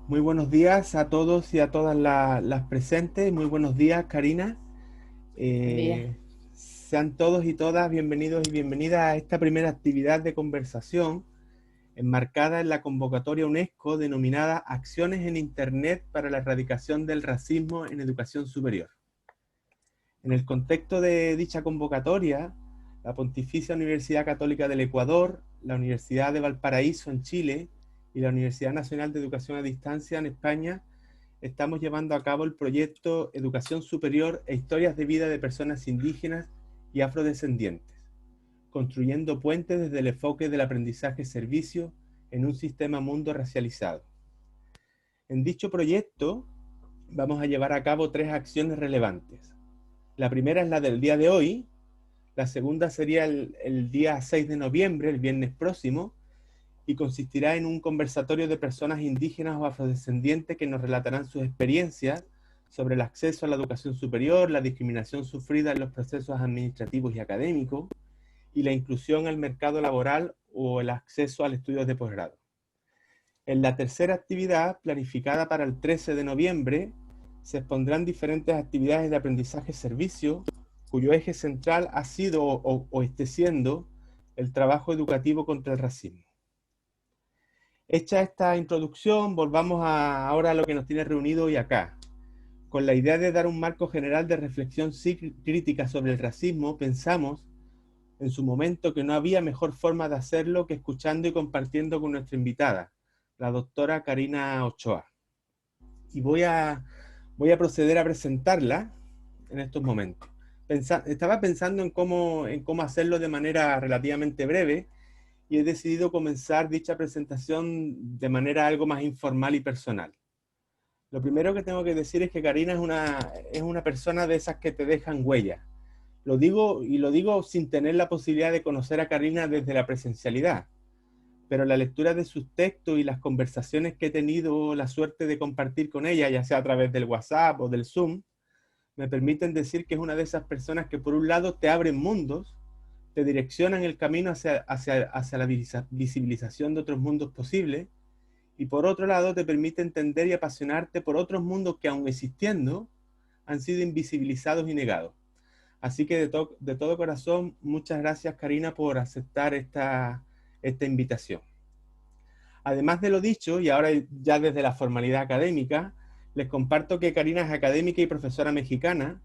Muy buenos días a todos y a todas las presentes. Muy buenos días, Karina. Buen día. Sean todos y todas bienvenidos y bienvenidas a esta primera actividad de conversación enmarcada en la convocatoria UNESCO denominada Acciones en Internet para la erradicación del racismo en educación superior. En el contexto de dicha convocatoria, la Pontificia Universidad Católica del Ecuador, la Universidad de Valparaíso en Chile y la Universidad Nacional de Educación a Distancia en España estamos llevando a cabo el proyecto Educación Superior e Historias de Vida de Personas Indígenas y Afrodescendientes, construyendo puentes desde el enfoque del aprendizaje-servicio en un sistema mundo racializado. En dicho proyecto vamos a llevar a cabo tres acciones relevantes. La primera es la del día de hoy, la segunda sería el día 6 de noviembre, el viernes próximo, y consistirá en un conversatorio de personas indígenas o afrodescendientes que nos relatarán sus experiencias sobre el acceso a la educación superior, la discriminación sufrida en los procesos administrativos y académicos, y la inclusión al mercado laboral o el acceso al estudio de posgrado. En la tercera actividad, planificada para el 13 de noviembre, se expondrán diferentes actividades de aprendizaje-servicio, cuyo eje central ha sido o esté siendo el trabajo educativo contra el racismo. Hecha esta introducción, volvamos ahora a lo que nos tiene reunido hoy acá. Con la idea de dar un marco general de reflexión crítica sobre el racismo, pensamos en su momento que no había mejor forma de hacerlo que escuchando y compartiendo con nuestra invitada, la doctora Karina Ochoa. Y voy a proceder a presentarla en estos momentos. Estaba pensando en cómo hacerlo de manera relativamente breve y he decidido comenzar dicha presentación de manera algo más informal y personal. Lo primero que tengo que decir es que Karina es una persona de esas que te dejan huella. Lo digo sin tener la posibilidad de conocer a Karina desde la presencialidad, pero la lectura de sus textos y las conversaciones que he tenido la suerte de compartir con ella, ya sea a través del WhatsApp o del Zoom, me permiten decir que es una de esas personas que por un lado te abren mundos, te direccionan el camino hacia la visibilización de otros mundos posibles, y por otro lado te permite entender y apasionarte por otros mundos que aun existiendo han sido invisibilizados y negados. Así que de todo corazón, muchas gracias Karina por aceptar esta invitación. Además de lo dicho, y ahora ya desde la formalidad académica, les comparto que Karina es académica y profesora mexicana,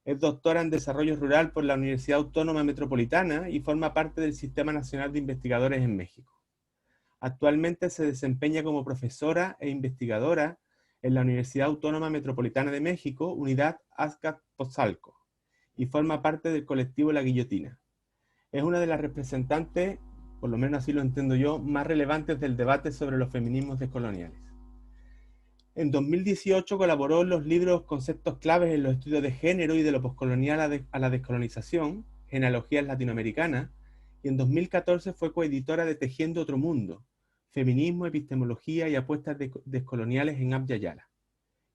es doctora en Desarrollo Rural por la Universidad Autónoma Metropolitana y forma parte del Sistema Nacional de Investigadores en México. Actualmente se desempeña como profesora e investigadora en la Universidad Autónoma Metropolitana de México, Unidad Azcapotzalco, y forma parte del colectivo La Guillotina. Es una de las representantes, por lo menos así lo entiendo yo, más relevantes del debate sobre los feminismos descoloniales. En 2018 colaboró en los libros Conceptos claves en los estudios de género y de lo poscolonial a la descolonización, Genealogías latinoamericanas, y en 2014 fue coeditora de Tejiendo otro mundo, Feminismo, Epistemología y Apuestas descoloniales en Abya Yala.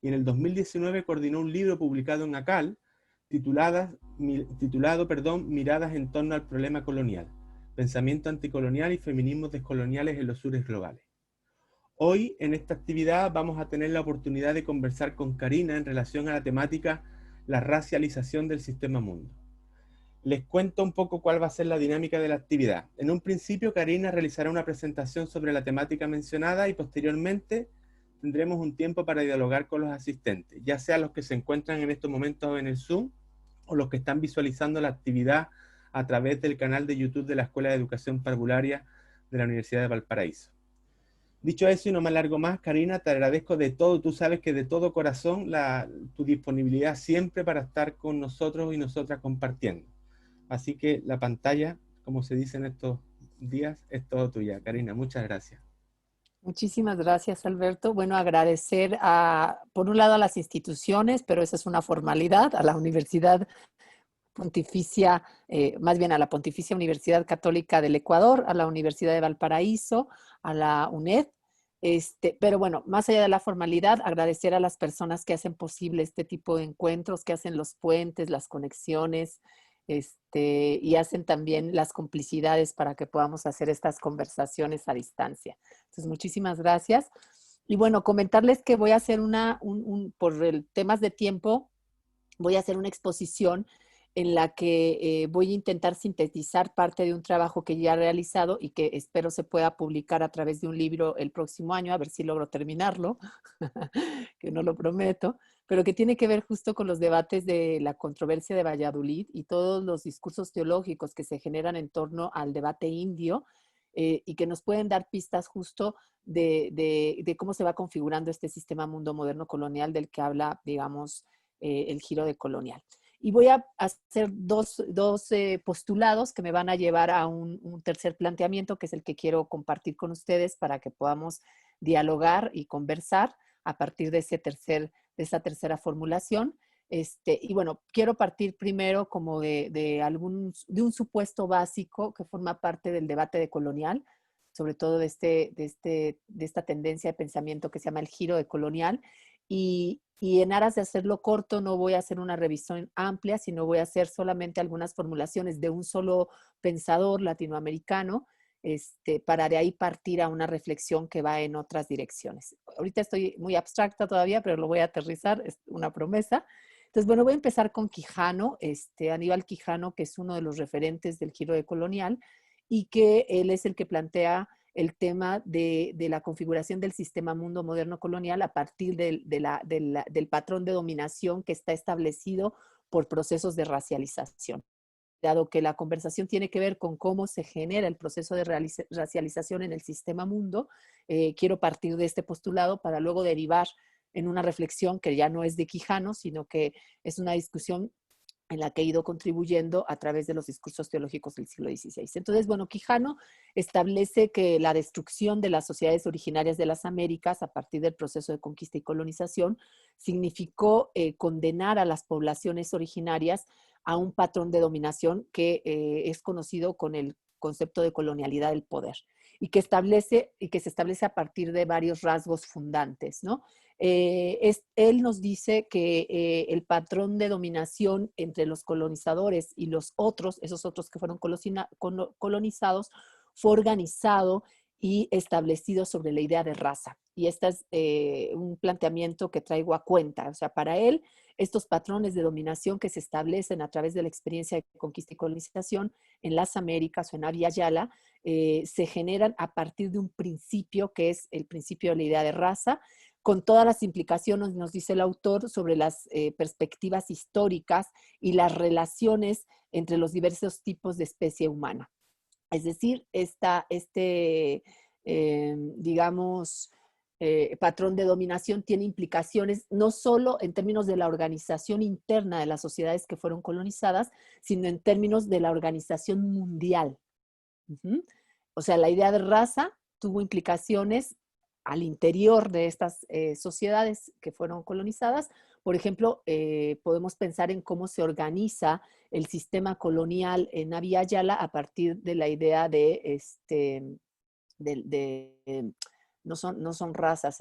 Y en el 2019 coordinó un libro publicado en ACAL titulado Miradas en torno al problema colonial, pensamiento anticolonial y feminismos descoloniales en los sures globales. Hoy en esta actividad vamos a tener la oportunidad de conversar con Karina en relación a la temática la racialización del sistema mundo. Les cuento un poco cuál va a ser la dinámica de la actividad. En un principio, Karina realizará una presentación sobre la temática mencionada y posteriormente tendremos un tiempo para dialogar con los asistentes, ya sea los que se encuentran en estos momentos en el Zoom o los que están visualizando la actividad a través del canal de YouTube de la Escuela de Educación Parvularia de la Universidad de Valparaíso. Dicho eso y no me alargo más, Karina, te agradezco de todo. Tú sabes que de todo corazón tu disponibilidad siempre para estar con nosotros y nosotras compartiendo. Así que la pantalla, como se dice en estos días, es todo tuya. Karina, muchas gracias. Muchísimas gracias, Alberto. Bueno, agradecer por un lado a las instituciones, pero esa es una formalidad, a la Universidad Pontificia, más bien a la Pontificia Universidad Católica del Ecuador, a la Universidad de Valparaíso, a la UNED. Pero bueno, más allá de la formalidad, agradecer a las personas que hacen posible este tipo de encuentros, que hacen los puentes, las conexiones, y hacen también las complicidades para que podamos hacer estas conversaciones a distancia. Entonces, muchísimas gracias. Y bueno, comentarles que voy a hacer por el temas de tiempo, voy a hacer una exposición en la que voy a intentar sintetizar parte de un trabajo que ya he realizado y que espero se pueda publicar a través de un libro el próximo año, a ver si logro terminarlo, que no lo prometo, pero que tiene que ver justo con los debates de la controversia de Valladolid y todos los discursos teológicos que se generan en torno al debate indio, y que nos pueden dar pistas justo de cómo se va configurando este sistema mundo moderno colonial del que habla, digamos, el giro de colonial. Y voy a hacer dos postulados que me van a llevar a un tercer planteamiento, que es el que quiero compartir con ustedes para que podamos dialogar y conversar a partir de esa tercera formulación. Y bueno, quiero partir primero como de un supuesto básico que forma parte del debate decolonial, sobre todo de esta tendencia de pensamiento que se llama el giro decolonial. Y en aras de hacerlo corto, no voy a hacer una revisión amplia, sino voy a hacer solamente algunas formulaciones de un solo pensador latinoamericano, para de ahí partir a una reflexión que va en otras direcciones. Ahorita estoy muy abstracta todavía, pero lo voy a aterrizar, es una promesa. Entonces, bueno, voy a empezar con Quijano, Aníbal Quijano, que es uno de los referentes del giro decolonial y que él es el que plantea el tema de la configuración del sistema mundo moderno colonial a partir del patrón de dominación que está establecido por procesos de racialización. Dado que la conversación tiene que ver con cómo se genera el proceso de racialización en el sistema mundo, quiero partir de este postulado para luego derivar en una reflexión que ya no es de Quijano, sino que es una discusión en la que he ido contribuyendo a través de los discursos teológicos del siglo XVI. Entonces, bueno, Quijano establece que la destrucción de las sociedades originarias de las Américas a partir del proceso de conquista y colonización significó condenar a las poblaciones originarias a un patrón de dominación que es conocido con el concepto de colonialidad del poder y que se establece a partir de varios rasgos fundantes, ¿no? Él nos dice que el patrón de dominación entre los colonizadores y los otros, esos otros que fueron colonizados, fue organizado y establecido sobre la idea de raza. Y este es un planteamiento que traigo a cuenta. O sea, para él, estos patrones de dominación que se establecen a través de la experiencia de conquista y colonización en las Américas o en Abya Yala, se generan a partir de un principio que es el principio de la idea de raza, con todas las implicaciones, nos dice el autor, sobre las perspectivas históricas y las relaciones entre los diversos tipos de especie humana. Es decir, digamos, patrón de dominación tiene implicaciones no solo en términos de la organización interna de las sociedades que fueron colonizadas, sino en términos de la organización mundial. O sea, la idea de raza tuvo implicaciones al interior de estas sociedades que fueron colonizadas. Por ejemplo, podemos pensar en cómo se organiza el sistema colonial en Abya Yala a partir de la idea no son razas,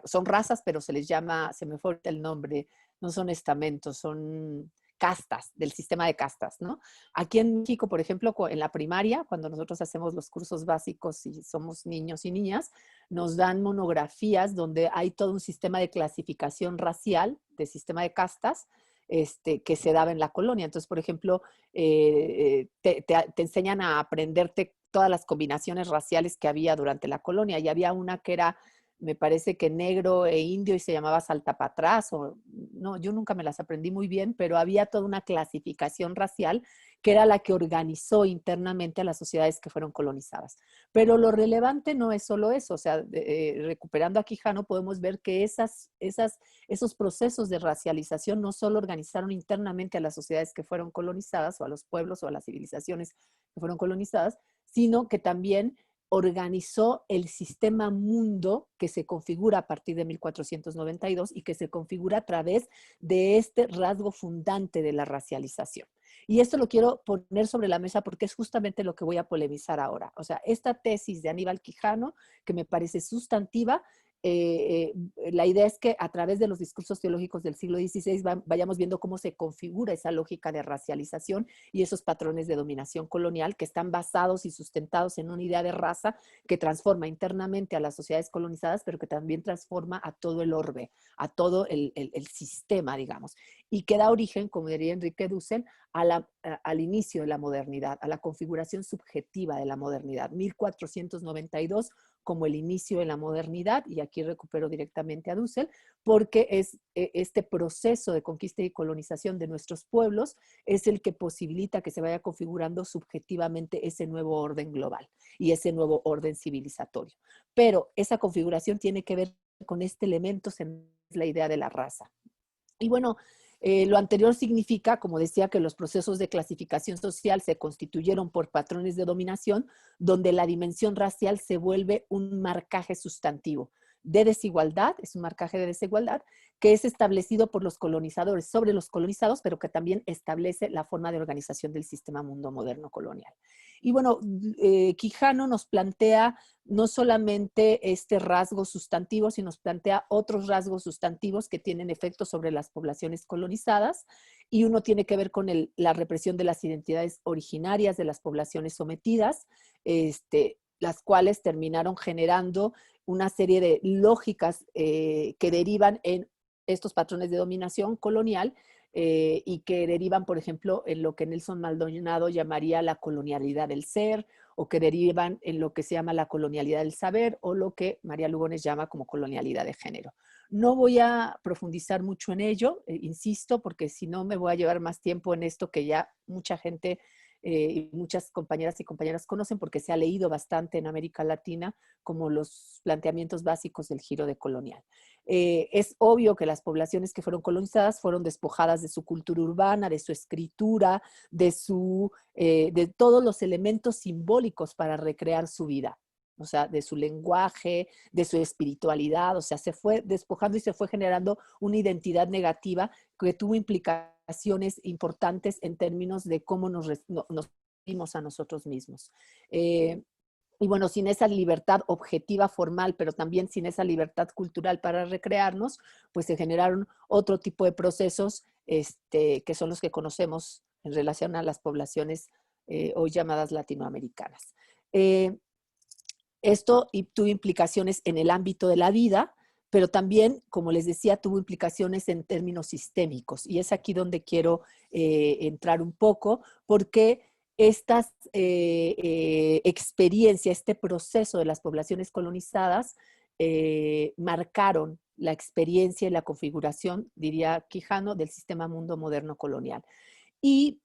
son razas, pero se les llama, se me fue el nombre, no son estamentos, son castas, del sistema de castas, ¿no? Aquí en México, por ejemplo, en la primaria, cuando nosotros hacemos los cursos básicos y somos niños y niñas, nos dan monografías donde hay todo un sistema de clasificación racial, de sistema de castas, que se daba en la colonia. Entonces, por ejemplo, te enseñan a aprenderte todas las combinaciones raciales que había durante la colonia, y había una que era, me parece que negro e indio, y se llamaba saltapatrás, o no, yo nunca me las aprendí muy bien, pero había toda una clasificación racial que era la que organizó internamente a las sociedades que fueron colonizadas. Pero lo relevante no es solo eso, o sea, recuperando a Quijano podemos ver que esos procesos de racialización no solo organizaron internamente a las sociedades que fueron colonizadas, o a los pueblos o a las civilizaciones que fueron colonizadas, sino que también organizó el sistema mundo que se configura a partir de 1492 y que se configura a través de este rasgo fundante de la racialización. Y esto lo quiero poner sobre la mesa porque es justamente lo que voy a polemizar ahora. O sea, esta tesis de Aníbal Quijano, que me parece sustantiva, la idea es que a través de los discursos teológicos del siglo XVI vayamos viendo cómo se configura esa lógica de racialización y esos patrones de dominación colonial que están basados y sustentados en una idea de raza que transforma internamente a las sociedades colonizadas, pero que también transforma a todo el orbe, a todo el sistema, digamos, y que da origen, como diría Enrique Dussel, al inicio de la modernidad, a la configuración subjetiva de la modernidad, 1492 como el inicio de la modernidad, y aquí recupero directamente a Dussel, porque es este proceso de conquista y colonización de nuestros pueblos es el que posibilita que se vaya configurando subjetivamente ese nuevo orden global y ese nuevo orden civilizatorio. Pero esa configuración tiene que ver con este elemento, la idea de la raza. Y bueno, lo anterior significa, como decía, que los procesos de clasificación social se constituyeron por patrones de dominación, donde la dimensión racial se vuelve un marcaje sustantivo de desigualdad, es un marcaje de desigualdad, que es establecido por los colonizadores sobre los colonizados, pero que también establece la forma de organización del sistema mundo moderno colonial. Y bueno, Quijano nos plantea no solamente este rasgo sustantivo, sino nos plantea otros rasgos sustantivos que tienen efectos sobre las poblaciones colonizadas, y uno tiene que ver con la represión de las identidades originarias de las poblaciones sometidas, las cuales terminaron generando una serie de lógicas que derivan en estos patrones de dominación colonial y que derivan, por ejemplo, en lo que Nelson Maldonado llamaría la colonialidad del ser, o que derivan en lo que se llama la colonialidad del saber, o lo que María Lugones llama como colonialidad de género. No voy a profundizar mucho en ello, insisto, porque si no me voy a llevar más tiempo en esto que ya mucha gente y muchas compañeras y compañeras conocen porque se ha leído bastante en América Latina como los planteamientos básicos del giro decolonial. Es obvio que las poblaciones que fueron colonizadas fueron despojadas de su cultura urbana, de su escritura, de todos los elementos simbólicos para recrear su vida, o sea, de su lenguaje, de su espiritualidad, o sea, se fue despojando y se fue generando una identidad negativa que tuvo implicaciones importantes en términos de cómo nos vimos a nosotros mismos. Y bueno, sin esa libertad objetiva formal, pero también sin esa libertad cultural para recrearnos, pues se generaron otro tipo de procesos que son los que conocemos en relación a las poblaciones hoy llamadas latinoamericanas. Esto tuvo implicaciones en el ámbito de la vida, pero también, como les decía, tuvo implicaciones en términos sistémicos. Y es aquí donde quiero entrar un poco, porque estas experiencias, este proceso de las poblaciones colonizadas, marcaron la experiencia y la configuración, diría Quijano, del sistema mundo moderno colonial. Y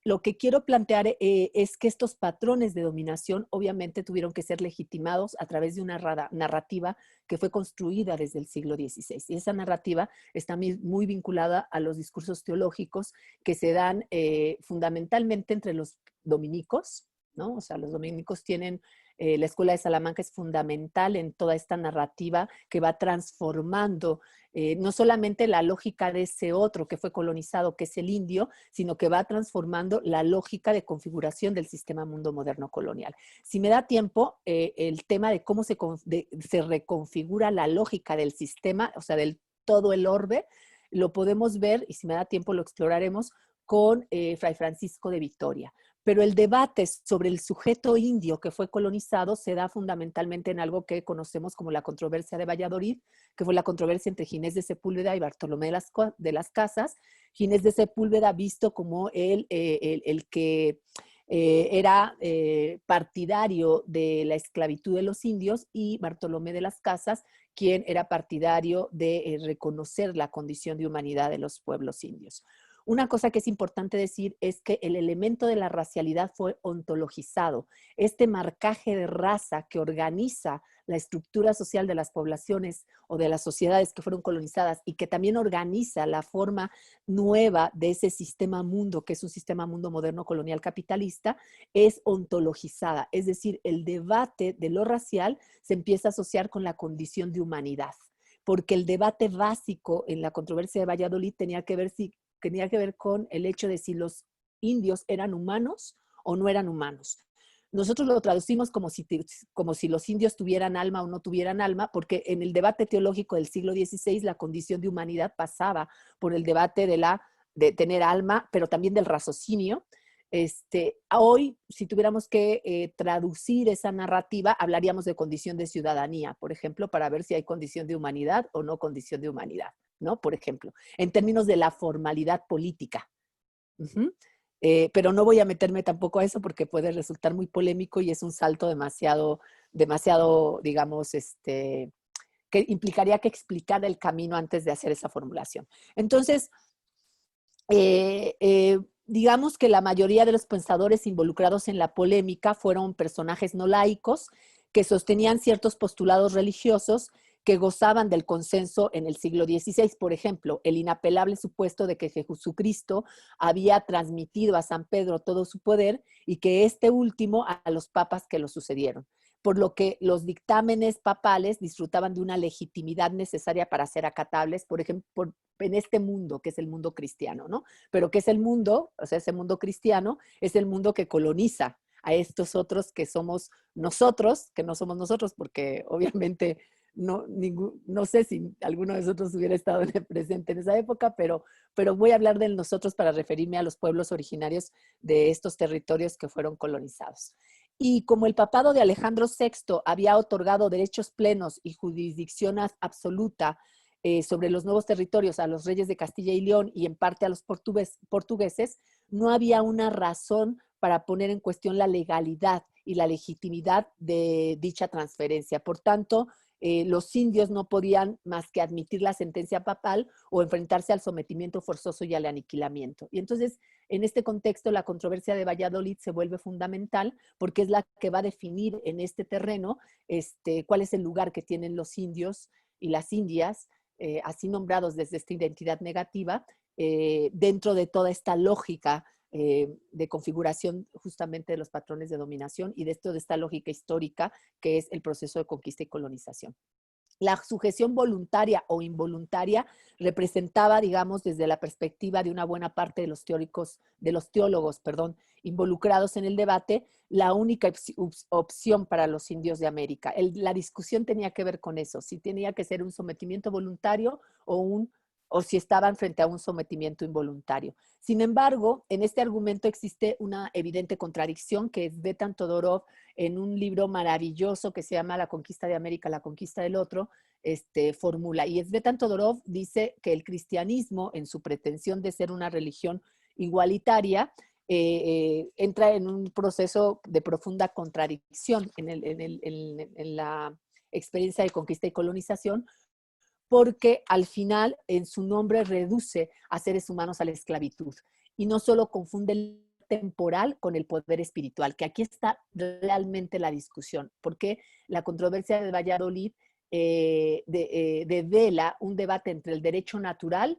lo que quiero plantear es que estos patrones de dominación obviamente tuvieron que ser legitimados a través de una narrativa que fue construida desde el siglo XVI. Y esa narrativa está muy vinculada a los discursos teológicos que se dan fundamentalmente entre los dominicos, ¿no? O sea, los dominicos tienen, la Escuela de Salamanca es fundamental en toda esta narrativa que va transformando no solamente la lógica de ese otro que fue colonizado, que es el indio, sino que va transformando la lógica de configuración del sistema mundo moderno colonial. Si me da tiempo, el tema de cómo se reconfigura la lógica del sistema, o sea, del todo el orbe, lo podemos ver, y si me da tiempo lo exploraremos, con Fray Francisco de Vitoria. Pero el debate sobre el sujeto indio que fue colonizado se da fundamentalmente en algo que conocemos como la controversia de Valladolid, que fue la controversia entre Ginés de Sepúlveda y Bartolomé de las Casas. Ginés de Sepúlveda visto como el que era partidario de la esclavitud de los indios, y Bartolomé de las Casas, quien era partidario de reconocer la condición de humanidad de los pueblos indios. Una cosa que es importante decir es que el elemento de la racialidad fue ontologizado. Este marcaje de raza que organiza la estructura social de las poblaciones o de las sociedades que fueron colonizadas y que también organiza la forma nueva de ese sistema mundo, que es un sistema mundo moderno colonial capitalista, es ontologizada. Es decir, el debate de lo racial se empieza a asociar con la condición de humanidad, porque el debate básico en la controversia de Valladolid tenía que ver con el hecho de si los indios eran humanos o no eran humanos. nosotros lo traducimos como si los indios tuvieran alma o no tuvieran alma, porque en el debate teológico del siglo XVI la condición de humanidad pasaba por el debate de tener alma, pero también del raciocinio. Hoy, si tuviéramos que traducir esa narrativa, hablaríamos de condición de ciudadanía, por ejemplo, para ver si hay condición de humanidad o no condición de humanidad, ¿no? Por ejemplo, en términos de la formalidad política. Uh-huh. Pero no voy a meterme tampoco a eso porque puede resultar muy polémico y es un salto demasiado, digamos, que implicaría que explicar el camino antes de hacer esa formulación. Entonces, digamos que la mayoría de los pensadores involucrados en la polémica fueron personajes no laicos que sostenían ciertos postulados religiosos que gozaban del consenso en el siglo XVI. Por ejemplo, el inapelable supuesto de que Jesucristo había transmitido a San Pedro todo su poder y que este último a los papas que lo sucedieron, por lo que los dictámenes papales disfrutaban de una legitimidad necesaria para ser acatables, por ejemplo, en este mundo, que es el mundo cristiano, ¿no? Pero ¿qué es el mundo? O sea, ese mundo cristiano es el mundo que coloniza a estos otros que somos nosotros, que no somos nosotros, porque obviamente no sé si alguno de nosotros hubiera estado presente en esa época, pero voy a hablar de nosotros para referirme a los pueblos originarios de estos territorios que fueron colonizados. Y como el papado de Alejandro VI había otorgado derechos plenos y jurisdicción absoluta sobre los nuevos territorios a los reyes de Castilla y León y en parte a los portugueses, no había una razón para poner en cuestión la legalidad y la legitimidad de dicha transferencia. Por tanto, los indios no podían más que admitir la sentencia papal o enfrentarse al sometimiento forzoso y al aniquilamiento. Y entonces, en este contexto, la controversia de Valladolid se vuelve fundamental porque es la que va a definir en este terreno cuál es el lugar que tienen los indios y las indias, así nombrados desde esta identidad negativa, dentro de toda esta lógica de configuración justamente de los patrones de dominación y de esta lógica histórica que es el proceso de conquista y colonización. La sujeción voluntaria o involuntaria representaba, digamos, desde la perspectiva de una buena parte de los teólogos, involucrados en el debate, la única opción para los indios de América. La discusión tenía que ver con eso, si tenía que ser un sometimiento voluntario o si estaban frente a un sometimiento involuntario. Sin embargo, en este argumento existe una evidente contradicción que Tzvetan Todorov, en un libro maravilloso que se llama La conquista de América, la conquista del otro, formula. Y Tzvetan Todorov dice que el cristianismo, en su pretensión de ser una religión igualitaria, entra en un proceso de profunda contradicción en la experiencia de conquista y colonización, porque al final en su nombre reduce a seres humanos a la esclavitud y no solo confunde el temporal con el poder espiritual, que aquí está realmente la discusión, porque la controversia de Valladolid devela un debate entre el derecho natural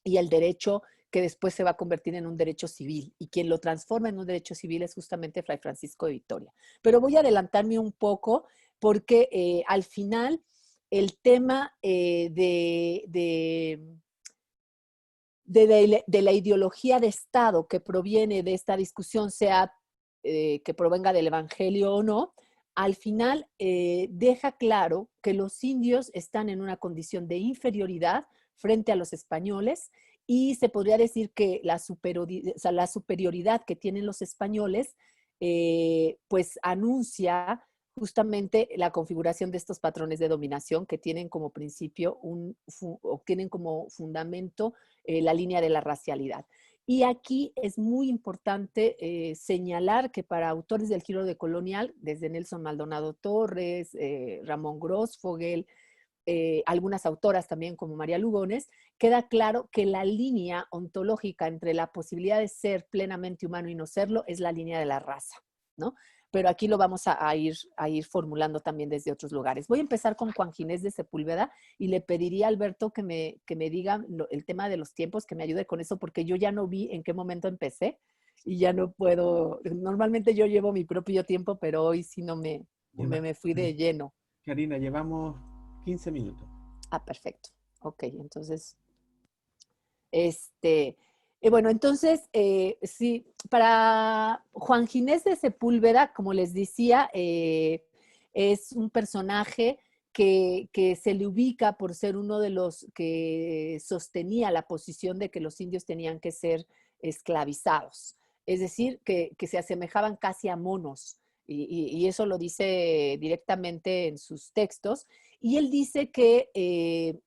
y el derecho que después se va a convertir en un derecho civil, y quien lo transforma en un derecho civil es justamente Fray Francisco de Vitoria. Pero voy a adelantarme un poco porque al final el tema de la ideología de Estado que proviene de esta discusión, sea que provenga del Evangelio o no, al final deja claro que los indios están en una condición de inferioridad frente a los españoles, y se podría decir que la superioridad que tienen los españoles pues anuncia justamente la configuración de estos patrones de dominación que tienen como principio o tienen como fundamento la línea de la racialidad. Y aquí es muy importante señalar que para autores del giro de colonial, desde Nelson Maldonado Torres, Ramón Grossfogel, algunas autoras también como María Lugones, queda claro que la línea ontológica entre la posibilidad de ser plenamente humano y no serlo es la línea de la raza, ¿no? Pero aquí lo vamos a ir formulando también desde otros lugares. Voy a empezar con Juan Ginés de Sepúlveda y le pediría a Alberto que me diga el tema de los tiempos, que me ayude con eso, porque yo ya no vi en qué momento empecé y ya no puedo. Normalmente yo llevo mi propio tiempo, pero hoy sí no me fui de lleno. Karina, llevamos 15 minutos. Ah, perfecto. Ok, entonces, Bueno, entonces, sí, para Juan Ginés de Sepúlveda, como les decía, es un personaje que se le ubica por ser uno de los que sostenía la posición de que los indios tenían que ser esclavizados. Es decir, que se asemejaban casi a monos. Y eso lo dice directamente en sus textos. Y él dice que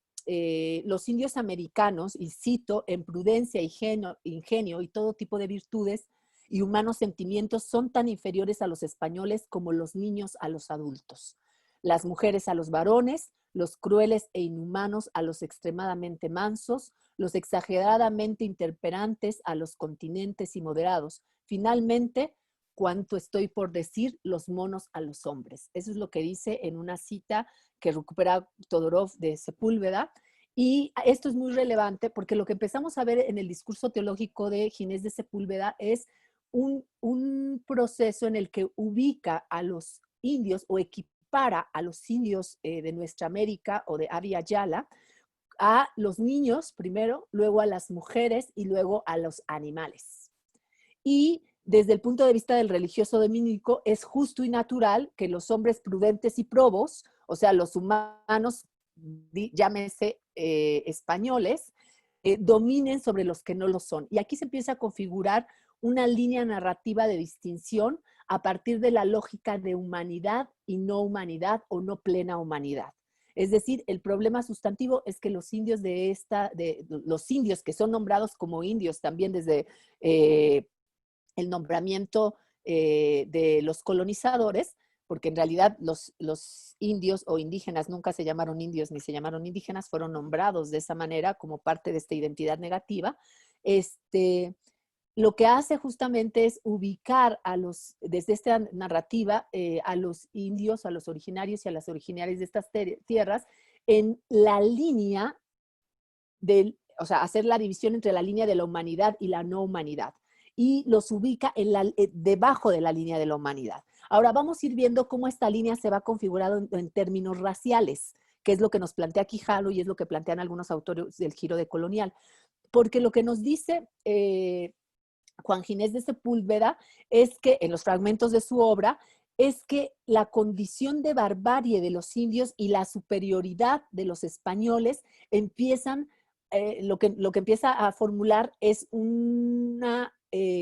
los indios americanos, y cito, en prudencia, ingenio y todo tipo de virtudes y humanos sentimientos son tan inferiores a los españoles como los niños a los adultos, las mujeres a los varones, los crueles e inhumanos a los extremadamente mansos, los exageradamente intemperantes a los continentes y moderados. Finalmente, cuanto estoy por decir, los monos a los hombres. Eso es lo que dice en una cita que recupera Todorov de Sepúlveda. Y esto es muy relevante porque lo que empezamos a ver en el discurso teológico de Ginés de Sepúlveda es un proceso en el que ubica a los indios o equipara a los indios de nuestra América o de Abya Yala a los niños primero, luego a las mujeres y luego a los animales. Y desde el punto de vista del religioso dominico, es justo y natural que los hombres prudentes y probos, o sea, los humanos, llámese españoles, dominen sobre los que no lo son. Y aquí se empieza a configurar una línea narrativa de distinción a partir de la lógica de humanidad y no humanidad o no plena humanidad. Es decir, el problema sustantivo es que los indios los indios que son nombrados como indios también desde el nombramiento de los colonizadores, porque en realidad los indios o indígenas nunca se llamaron indios ni se llamaron indígenas, fueron nombrados de esa manera como parte de esta identidad negativa. Lo que hace justamente es ubicar desde esta narrativa a los indios, a los originarios y a las originarias de estas tierras en la línea o sea, hacer la división entre la línea de la humanidad y la no humanidad. Y los ubica debajo de la línea de la humanidad. Ahora vamos a ir viendo cómo esta línea se va configurando en términos raciales, que es lo que nos plantea Quijano y es lo que plantean algunos autores del giro decolonial. Porque lo que nos dice Juan Ginés de Sepúlveda es que en los fragmentos de su obra es que la condición de barbarie de los indios y la superioridad de los españoles empiezan, lo que empieza a formular es una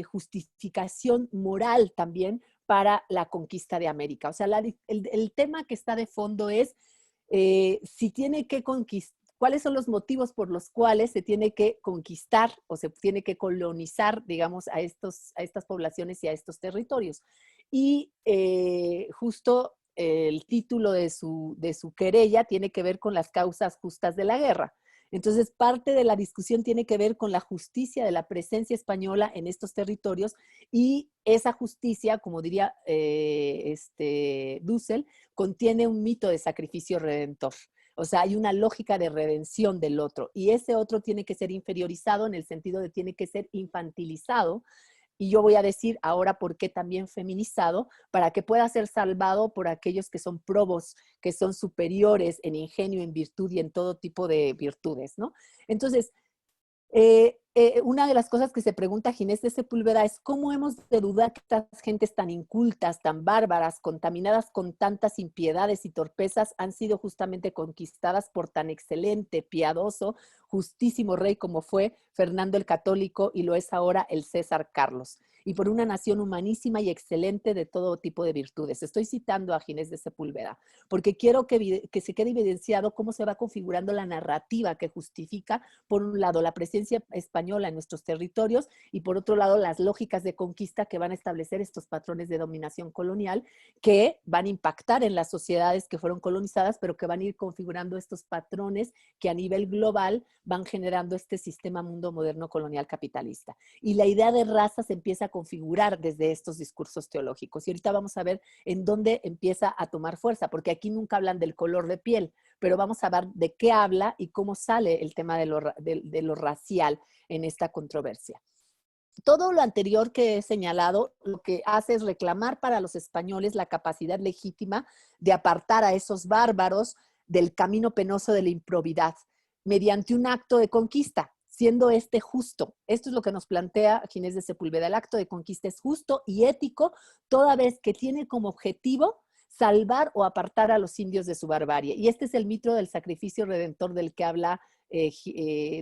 justificación moral también para la conquista de América. O sea, el tema que está de fondo es si tiene que conquistar, cuáles son los motivos por los cuales se tiene que conquistar o se tiene que colonizar, digamos, a estas poblaciones y a estos territorios. Y justo el título de su querella tiene que ver con las causas justas de la guerra. Entonces, parte de la discusión tiene que ver con la justicia de la presencia española en estos territorios y esa justicia, como diría Dussel, contiene un mito de sacrificio redentor. O sea, hay una lógica de redención del otro y ese otro tiene que ser inferiorizado en el sentido de tiene que ser infantilizado. Y yo voy a decir ahora por qué también feminizado, para que pueda ser salvado por aquellos que son probos, que son superiores en ingenio, en virtud y en todo tipo de virtudes, ¿no? Entonces, una de las cosas que se pregunta Ginés de Sepúlveda es cómo hemos de dudar que estas gentes tan incultas, tan bárbaras, contaminadas con tantas impiedades y torpezas han sido justamente conquistadas por tan excelente, piadoso, justísimo rey como fue Fernando el Católico y lo es ahora el César Carlos, y por una nación humanísima y excelente de todo tipo de virtudes. Estoy citando a Ginés de Sepúlveda, porque quiero que se quede evidenciado cómo se va configurando la narrativa que justifica, por un lado, la presencia española en nuestros territorios y por otro lado, las lógicas de conquista que van a establecer estos patrones de dominación colonial que van a impactar en las sociedades que fueron colonizadas, pero que van a ir configurando estos patrones que a nivel global van generando este sistema mundo moderno colonial capitalista. Y la idea de raza se empieza a configurar desde estos discursos teológicos. Y ahorita vamos a ver en dónde empieza a tomar fuerza, porque aquí nunca hablan del color de piel, pero vamos a ver de qué habla y cómo sale el tema de lo racial en esta controversia. Todo lo anterior que he señalado lo que hace es reclamar para los españoles la capacidad legítima de apartar a esos bárbaros del camino penoso de la improbidad mediante un acto de conquista, siendo este justo. Esto es lo que nos plantea Ginés de Sepúlveda. El acto de conquista es justo y ético, toda vez que tiene como objetivo salvar o apartar a los indios de su barbarie. Y este es el mito del sacrificio redentor del que habla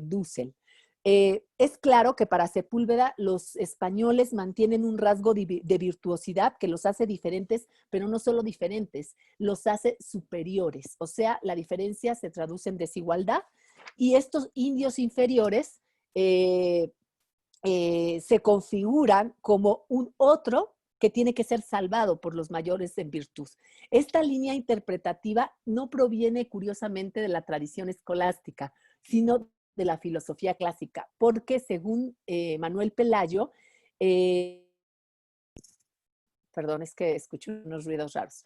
Dussel. Es claro que para Sepúlveda los españoles mantienen un rasgo de virtuosidad que los hace diferentes, pero no solo diferentes, los hace superiores. O sea, la diferencia se traduce en desigualdad y estos indios inferiores se configuran como un otro que tiene que ser salvado por los mayores en virtud. Esta línea interpretativa no proviene curiosamente de la tradición escolástica, sino de la filosofía clásica, porque según Manuel Pelayo, perdón, es que escucho unos ruidos raros,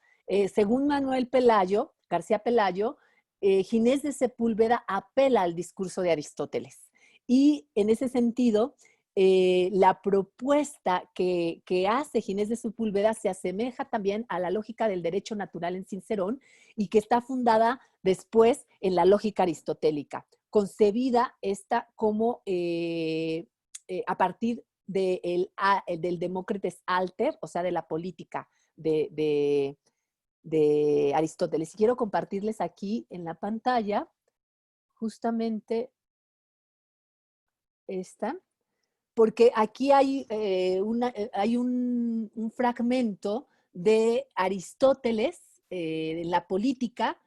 según Manuel Pelayo, García Pelayo, Ginés de Sepúlveda apela al discurso de Aristóteles. Y en ese sentido, la propuesta que hace Ginés de Sepúlveda se asemeja también a la lógica del derecho natural en Cicerón y que está fundada después en la lógica aristotélica, concebida esta como a partir del Demócritus Alter, o sea, de la política de Aristóteles. Y quiero compartirles aquí en la pantalla justamente esta, porque aquí hay, hay un fragmento de Aristóteles en la política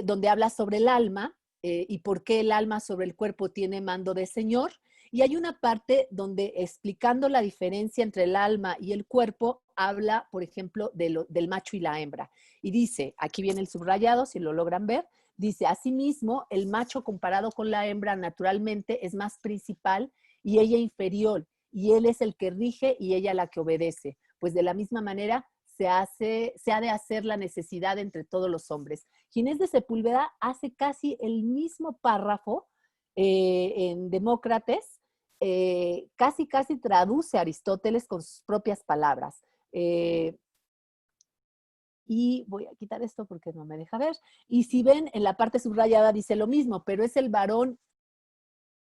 donde habla sobre el alma y por qué el alma sobre el cuerpo tiene mando de señor. Y hay una parte donde explicando la diferencia entre el alma y el cuerpo, habla, por ejemplo, del macho y la hembra. Y dice, aquí viene el subrayado, si lo logran ver, dice, asimismo, el macho comparado con la hembra naturalmente es más principal y ella inferior, y él es el que rige y ella la que obedece. Pues de la misma manera se ha de hacer la necesidad entre todos los hombres. Ginés de Sepúlveda hace casi el mismo párrafo en Demócrates, casi traduce a Aristóteles con sus propias palabras. Y voy a quitar esto porque no me deja ver. Y si ven, en la parte subrayada dice lo mismo, pero es el varón.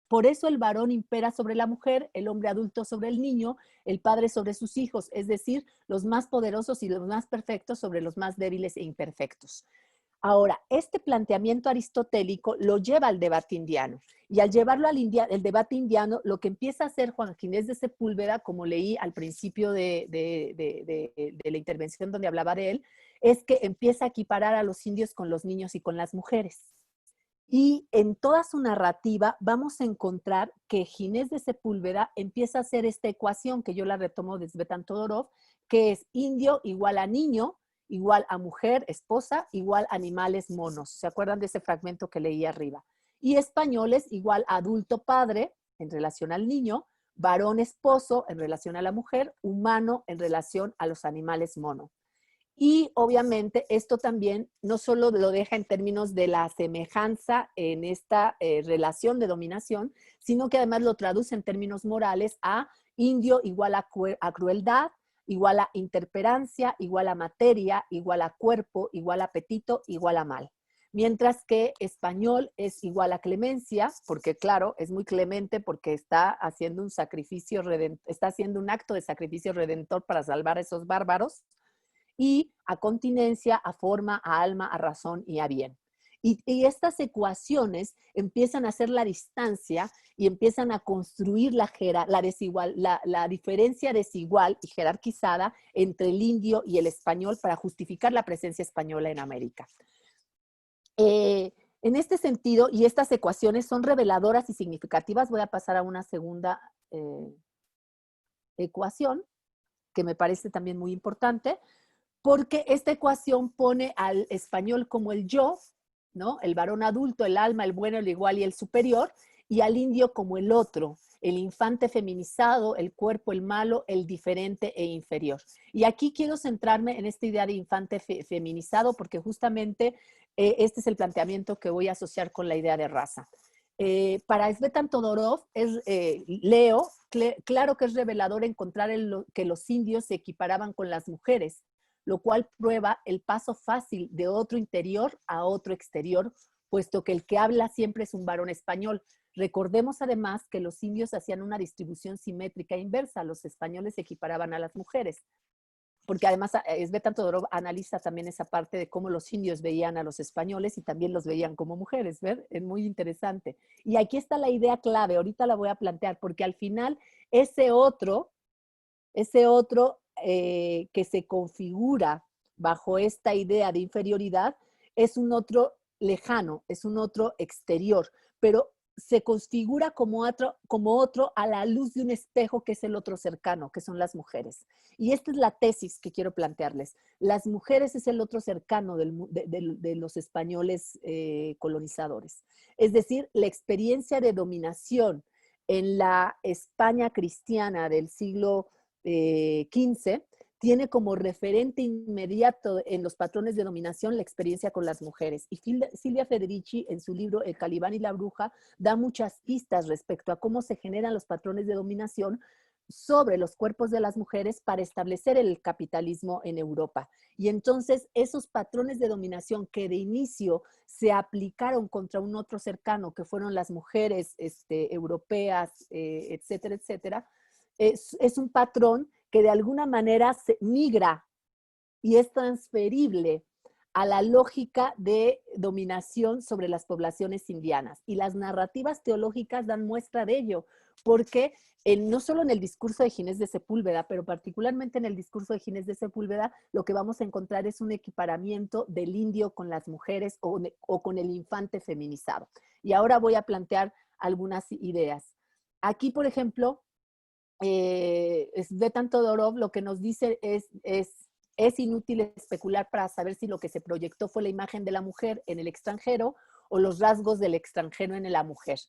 Por eso el varón impera sobre la mujer, el hombre adulto sobre el niño, el padre sobre sus hijos, es decir, los más poderosos y los más perfectos sobre los más débiles e imperfectos. Ahora, este planteamiento aristotélico lo lleva al debate indiano. Y al llevarlo al debate indiano, lo que empieza a hacer Juan Ginés de Sepúlveda, como leí al principio de la intervención donde hablaba de él, es que empieza a equiparar a los indios con los niños y con las mujeres. Y en toda su narrativa vamos a encontrar que Ginés de Sepúlveda empieza a hacer esta ecuación, que yo la retomo de Tzvetan Todorov, que es indio igual a niño, igual a mujer, esposa, igual a animales monos. ¿Se acuerdan de ese fragmento que leí arriba? Y españoles igual a adulto padre en relación al niño, varón esposo en relación a la mujer, humano en relación a los animales mono. Y obviamente esto también no solo lo deja en términos de la semejanza en esta relación de dominación, sino que además lo traduce en términos morales a indio igual a crueldad, igual a interperancia, igual a materia, igual a cuerpo, igual a apetito, igual a mal. Mientras que español es igual a clemencia, porque claro, es muy clemente porque está haciendo un sacrificio está haciendo un acto de sacrificio redentor para salvar a esos bárbaros, y a continencia, a forma, a alma, a razón y a bien. Y estas ecuaciones empiezan a hacer la distancia y empiezan a construir la diferencia desigual y jerarquizada entre el indio y el español para justificar la presencia española en América. En este sentido, y estas ecuaciones son reveladoras y significativas, voy a pasar a una segunda ecuación que me parece también muy importante, porque esta ecuación pone al español como el yo, ¿no? El varón adulto, el alma, el bueno, el igual y el superior, y al indio como el otro, el infante feminizado, el cuerpo, el malo, el diferente e inferior. Y aquí quiero centrarme en esta idea de infante feminizado, porque justamente este es el planteamiento que voy a asociar con la idea de raza. Para Tzvetan Todorov, leo, claro que es revelador encontrar que los indios se equiparaban con las mujeres, lo cual prueba el paso fácil de otro interior a otro exterior, puesto que el que habla siempre es un varón español. Recordemos además que los indios hacían una distribución simétrica inversa, los españoles se equiparaban a las mujeres, porque además Svetan Todorov analiza también esa parte de cómo los indios veían a los españoles y también los veían como mujeres, ¿ver? Es muy interesante. Y aquí está la idea clave, ahorita la voy a plantear, porque al final ese otro que se configura bajo esta idea de inferioridad es un otro lejano, es un otro exterior, pero se configura como otro a la luz de un espejo que es el otro cercano, que son las mujeres. Y esta es la tesis que quiero plantearles. Las mujeres es el otro cercano de los españoles colonizadores. Es decir, la experiencia de dominación en la España cristiana del siglo XV tiene como referente inmediato en los patrones de dominación la experiencia con las mujeres. Y Silvia Federici, en su libro El Calibán y la Bruja, da muchas pistas respecto a cómo se generan los patrones de dominación sobre los cuerpos de las mujeres para establecer el capitalismo en Europa. Y entonces esos patrones de dominación que de inicio se aplicaron contra un otro cercano, que fueron las mujeres europeas, etcétera, etcétera, es un patrón que de alguna manera se migra y es transferible a la lógica de dominación sobre las poblaciones indianas. Y las narrativas teológicas dan muestra de ello, porque no solo en el discurso de Ginés de Sepúlveda, pero particularmente en el discurso de Ginés de Sepúlveda, lo que vamos a encontrar es un equiparamiento del indio con las mujeres o con el infante feminizado. Y ahora voy a plantear algunas ideas. Aquí, por ejemplo, Svetan Todorov lo que nos dice es inútil especular para saber si lo que se proyectó fue la imagen de la mujer en el extranjero o los rasgos del extranjero en la mujer.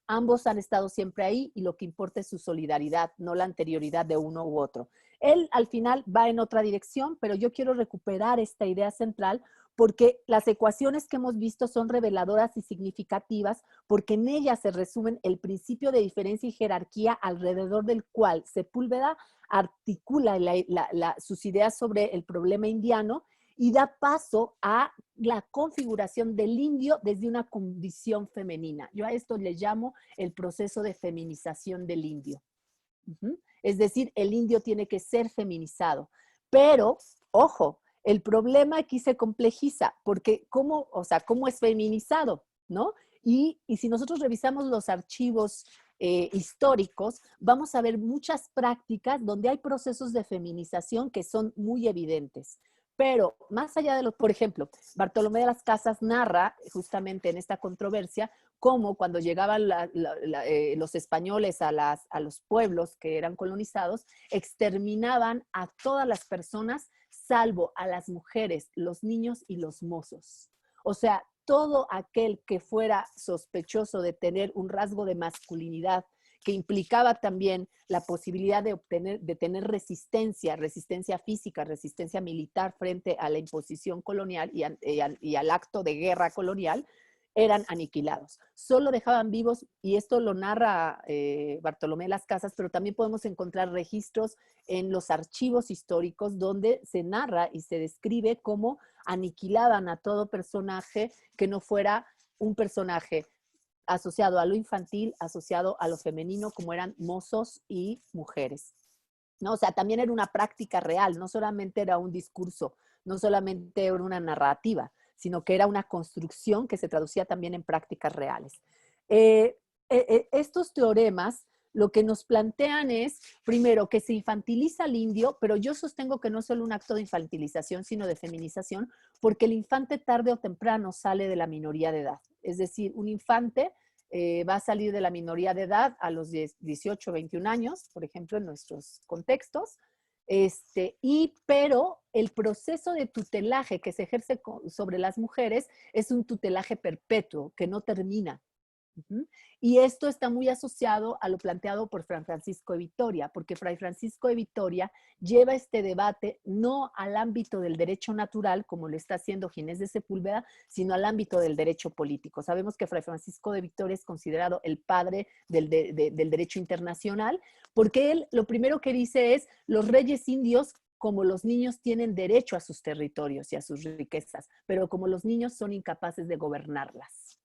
Ambos han estado siempre ahí y lo que importa es su solidaridad, no la anterioridad de uno u otro. Él al final va en otra dirección, pero yo quiero recuperar esta idea central porque las ecuaciones que hemos visto son reveladoras y significativas porque en ellas se resumen el principio de diferencia y jerarquía alrededor del cual Sepúlveda articula sus ideas sobre el problema indiano y da paso a la configuración del indio desde una condición femenina. Yo a esto le llamo el proceso de feminización del indio. Es decir, el indio tiene que ser feminizado. Pero, ojo, el problema aquí se complejiza, porque ¿cómo es feminizado? ¿No? Y si nosotros revisamos los archivos históricos, vamos a ver muchas prácticas donde hay procesos de feminización que son muy evidentes. Pero más allá de por ejemplo, Bartolomé de las Casas narra justamente en esta controversia cómo cuando llegaban los españoles a los pueblos que eran colonizados, exterminaban a todas las personas salvo a las mujeres, los niños y los mozos. O sea, todo aquel que fuera sospechoso de tener un rasgo de masculinidad que implicaba también la posibilidad de tener resistencia física, resistencia militar frente a la imposición colonial y al acto de guerra colonial, eran aniquilados. Solo dejaban vivos, y esto lo narra Bartolomé de las Casas, pero también podemos encontrar registros en los archivos históricos donde se narra y se describe cómo aniquilaban a todo personaje que no fuera un personaje asociado a lo infantil, asociado a lo femenino, como eran mozos y mujeres. ¿No? O sea, también era una práctica real, no solamente era un discurso, no solamente era una narrativa, sino que era una construcción que se traducía también en prácticas reales. Estos teoremas lo que nos plantean es, primero, que se infantiliza al indio, pero yo sostengo que no es solo un acto de infantilización, sino de feminización, porque el infante tarde o temprano sale de la minoría de edad. Es decir, un infante va a salir de la minoría de edad a los 18, 21 años, por ejemplo, en nuestros contextos, pero el proceso de tutelaje que se ejerce sobre las mujeres es un tutelaje perpetuo que no termina. Y esto está muy asociado a lo planteado por Fray Francisco de Vitoria, porque Fray Francisco de Vitoria lleva este debate no al ámbito del derecho natural, como lo está haciendo Ginés de Sepúlveda, sino al ámbito del derecho político. Sabemos que Fray Francisco de Vitoria es considerado el padre del derecho internacional, porque él lo primero que dice es, los reyes indios como los niños tienen derecho a sus territorios y a sus riquezas, pero como los niños son incapaces de gobernarlas,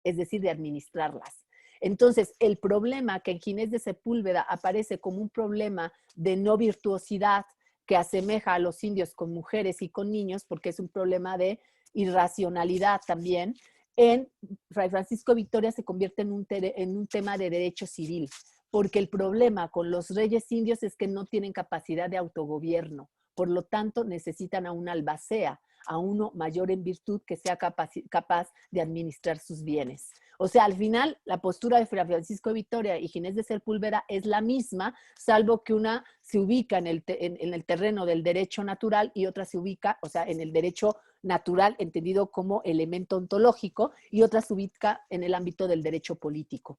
es decir, de administrarlas. Entonces, el problema que en Ginés de Sepúlveda aparece como un problema de no virtuosidad que asemeja a los indios con mujeres y con niños, porque es un problema de irracionalidad también, en Fray Francisco de Vitoria se convierte en un tema de derecho civil, porque el problema con los reyes indios es que no tienen capacidad de autogobierno, por lo tanto necesitan a un albacea, a uno mayor en virtud que sea capaz de administrar sus bienes. O sea, al final, la postura de Fray Francisco de Vitoria y Ginés de Sepúlveda es la misma, salvo que una se ubica en el terreno del derecho natural y otra se ubica, o sea, en el derecho natural entendido como elemento ontológico, y otra se ubica en el ámbito del derecho político.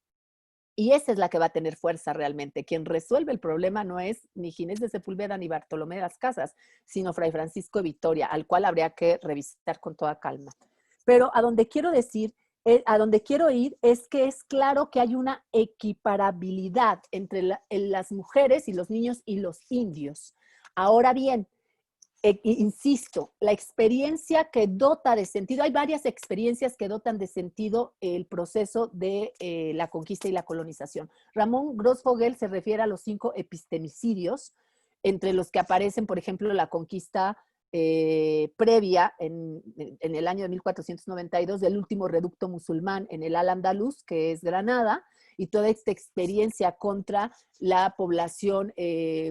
Y esa es la que va a tener fuerza realmente. Quien resuelve el problema no es ni Ginés de Sepúlveda ni Bartolomé de las Casas, sino Fray Francisco de Vitoria, al cual habría que revisar con toda calma. Pero a donde quiero ir es que es claro que hay una equiparabilidad entre las mujeres y los niños y los indios. Ahora bien, insisto, la experiencia que dota de sentido, hay varias experiencias que dotan de sentido el proceso de la conquista y la colonización. Ramón Grossfogel se refiere a los 5 epistemicidios, entre los que aparecen, por ejemplo, la conquista previa en el año de 1492 del último reducto musulmán en el Al-Andalus, que es Granada, y toda esta experiencia contra la población